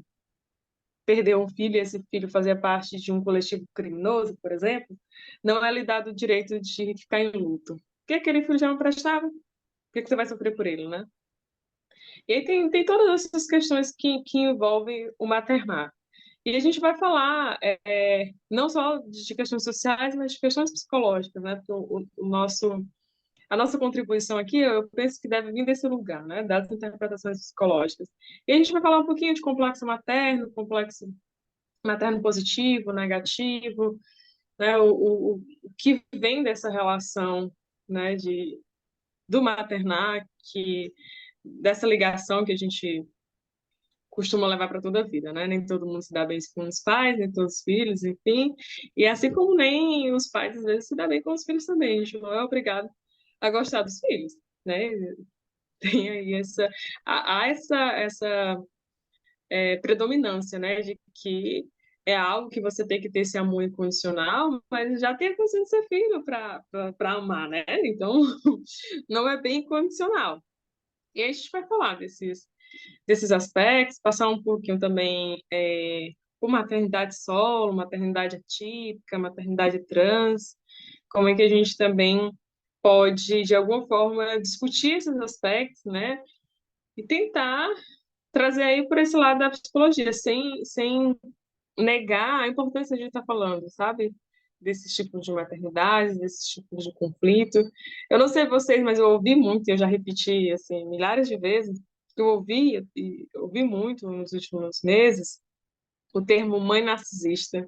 perdeu um filho e esse filho fazia parte de um coletivo criminoso, por exemplo, não é lhe dado o direito de ficar em luto. Porque aquele filho já não prestava, por que você vai sofrer por ele, né? E aí tem todas essas questões que envolvem o maternar. E a gente vai falar não só de questões sociais, mas de questões psicológicas, né? Porque a nossa contribuição aqui, eu penso que deve vir desse lugar, né? Das interpretações psicológicas. E a gente vai falar um pouquinho de complexo materno, materno positivo, negativo, né? O que vem dessa relação, né? Do maternar, dessa ligação que a gente costuma levar para toda a vida, né? Nem todo mundo se dá bem com os pais, nem todos os filhos, enfim. E assim como nem os pais às vezes se dão bem com os filhos também. A gente não é obrigado a gostar dos filhos, né? Tem aí essa predominância, né? De que é algo que você tem que ter esse amor incondicional, mas já tem a consciência de ser filho para amar, né? Então, não é bem incondicional. E aí a gente vai falar desses aspectos, passar um pouquinho também por maternidade solo, maternidade atípica, maternidade trans, como é que a gente também pode, de alguma forma, discutir esses aspectos, né? E tentar trazer aí por esse lado da psicologia, sem negar a importância de estar falando, sabe? Desses tipos de maternidade, desses tipos de conflito. Eu não sei vocês, mas eu ouvi muito, e eu já repeti assim milhares de vezes, que eu ouvi e ouvi muito nos últimos meses o termo mãe narcisista.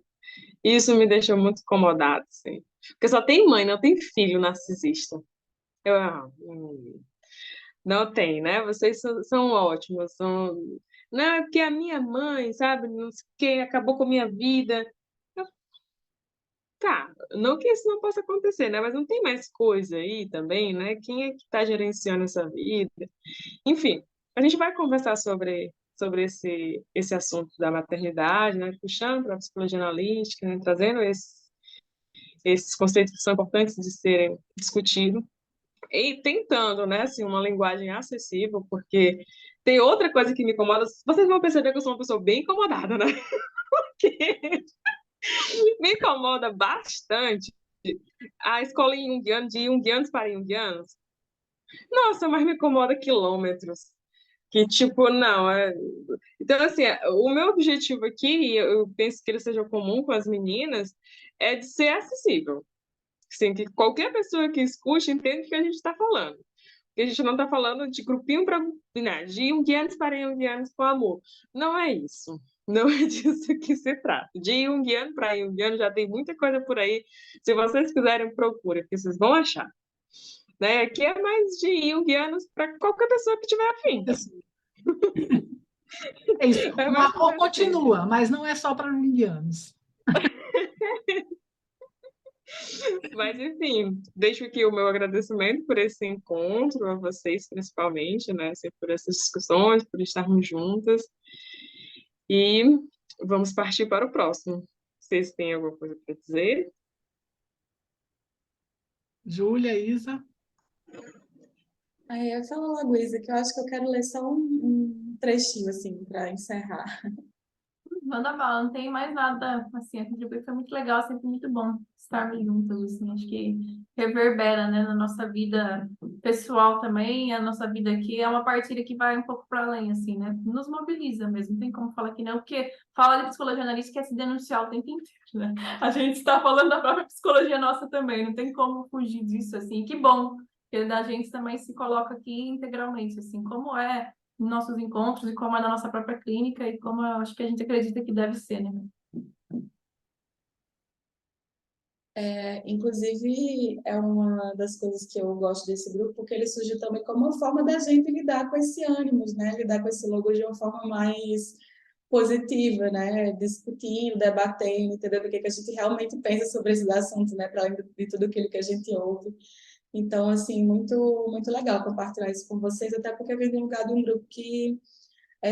E isso me deixou muito incomodada, assim. Porque só tem mãe, não tem filho narcisista. Eu, não tem, né? Vocês são ótimos, não, é porque a minha mãe, sabe, não sei o que, acabou com a minha vida. Tá, não que isso não possa acontecer, né? Mas não tem mais coisa aí também, né? Quem é que está gerenciando essa vida? Enfim, a gente vai conversar sobre esse assunto da maternidade, né? Puxando para a psicologia analítica, né? Trazendo esses conceitos que são importantes de serem discutidos e tentando, né? Assim, uma linguagem acessível, porque tem outra coisa que me incomoda. Vocês vão perceber que eu sou uma pessoa bem incomodada, né? Que me incomoda bastante a escola junguiana, de junguianos para junguianos. Nossa, mas me incomoda quilômetros. Que, tipo, não. Então, assim, o meu objetivo aqui, e eu penso que ele seja comum com as meninas, é de ser acessível. Assim, que qualquer pessoa que escute entende o que a gente está falando. Porque a gente não está falando de grupinho para né, de junguianos para junguianos com amor. Não é isso. Não é disso que se trata. De junguiano para junguiano já tem muita coisa por aí. Se vocês quiserem, procura, que vocês vão achar. Né? Aqui é mais de junguianos para qualquer pessoa que tiver afim. É isso. É O mais ou amor menos isso. continua, mas não é só para junguianos. Mas, enfim, deixo aqui o meu agradecimento por esse encontro, a vocês principalmente, né? Assim, por essas discussões, por estarmos juntas. E vamos partir para o próximo. Vocês têm alguma coisa para dizer? Júlia, Isa. Aí eu falo logo, Isa, que eu acho que eu quero ler só um trechinho, assim, para encerrar. Manda bala, não tem mais nada assim a contribuir. Foi muito legal, sempre muito bom estarmos juntos, assim, acho que reverbera, né, na nossa vida pessoal também, a nossa vida aqui é uma partilha que vai um pouco para além, assim, né, nos mobiliza mesmo, não tem como falar que não, porque fala de psicologia analítica é se denunciar o tempo inteiro, né, a gente está falando da própria psicologia nossa também, não tem como fugir disso, assim, que bom que a gente também se coloca aqui integralmente, assim, como é nos nossos encontros e como é na nossa própria clínica e como eu acho que a gente acredita que deve ser, né? Inclusive, é uma das coisas que eu gosto desse grupo, porque ele surgiu também como uma forma da gente lidar com esse ânimos, né? Lidar com esse logo de uma forma mais positiva, né? Discutindo, debatendo, entendendo o que a gente realmente pensa sobre esses assuntos, né? Para além de tudo aquilo que a gente ouve. Então, assim, muito, muito legal compartilhar isso com vocês, até porque vem de um lugar de um grupo que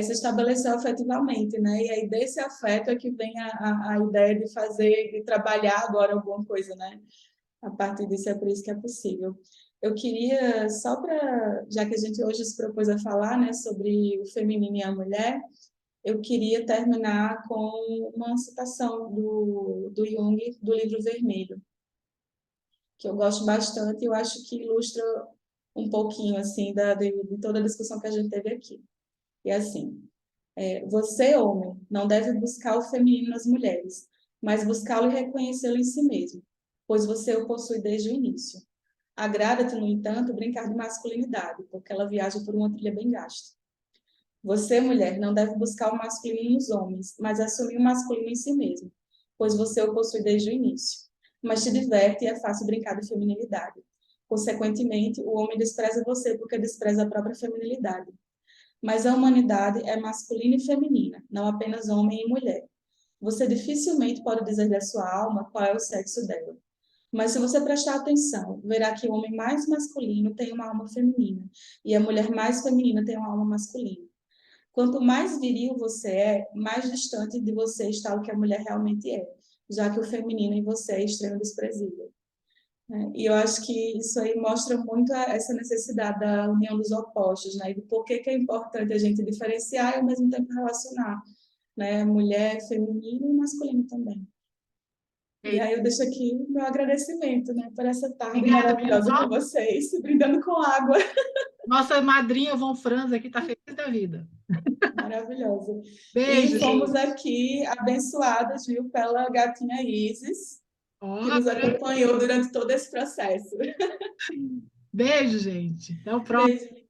se estabeleceu afetivamente, né? E aí desse afeto é que vem a ideia de fazer, de trabalhar agora alguma coisa, né? A partir disso é por isso que é possível. Eu queria, só para, já que a gente hoje se propôs a falar, né, sobre o feminino e a mulher, eu queria terminar com uma citação do Jung, do Livro Vermelho, que eu gosto bastante e eu acho que ilustra um pouquinho, assim, de toda a discussão que a gente teve aqui. E assim, você, homem, não deve buscar o feminino nas mulheres, mas buscá-lo e reconhecê-lo em si mesmo, pois você o possui desde o início. Agrada-te, no entanto, brincar de masculinidade, porque ela viaja por uma trilha bem gasta. Você, mulher, não deve buscar o masculino nos homens, mas assumir o masculino em si mesmo, pois você o possui desde o início. Mas te diverte e é fácil brincar de feminilidade. Consequentemente, o homem despreza você porque despreza a própria feminilidade. Mas a humanidade é masculina e feminina, não apenas homem e mulher. Você dificilmente pode dizer da sua alma qual é o sexo dela. Mas se você prestar atenção, verá que o homem mais masculino tem uma alma feminina e a mulher mais feminina tem uma alma masculina. Quanto mais viril você é, mais distante de você está o que a mulher realmente é, já que o feminino em você é extremo desprezível. E eu acho que isso aí mostra muito essa necessidade da união dos opostos, né? E do porquê que é importante a gente diferenciar e ao mesmo tempo relacionar, né? Mulher, feminino e masculino também. E aí eu deixo aqui o meu agradecimento, né? Por essa tarde Obrigada, maravilhosa com vocês, brindando com água. nossa madrinha Von Franz aqui está feliz da vida. Maravilhosa. Beijo, E fomos gente. aqui abençoadas, viu, pela gatinha Isis, que Ó, nos acompanhou durante todo esse processo. beijo, gente. Até o próximo. Beijo.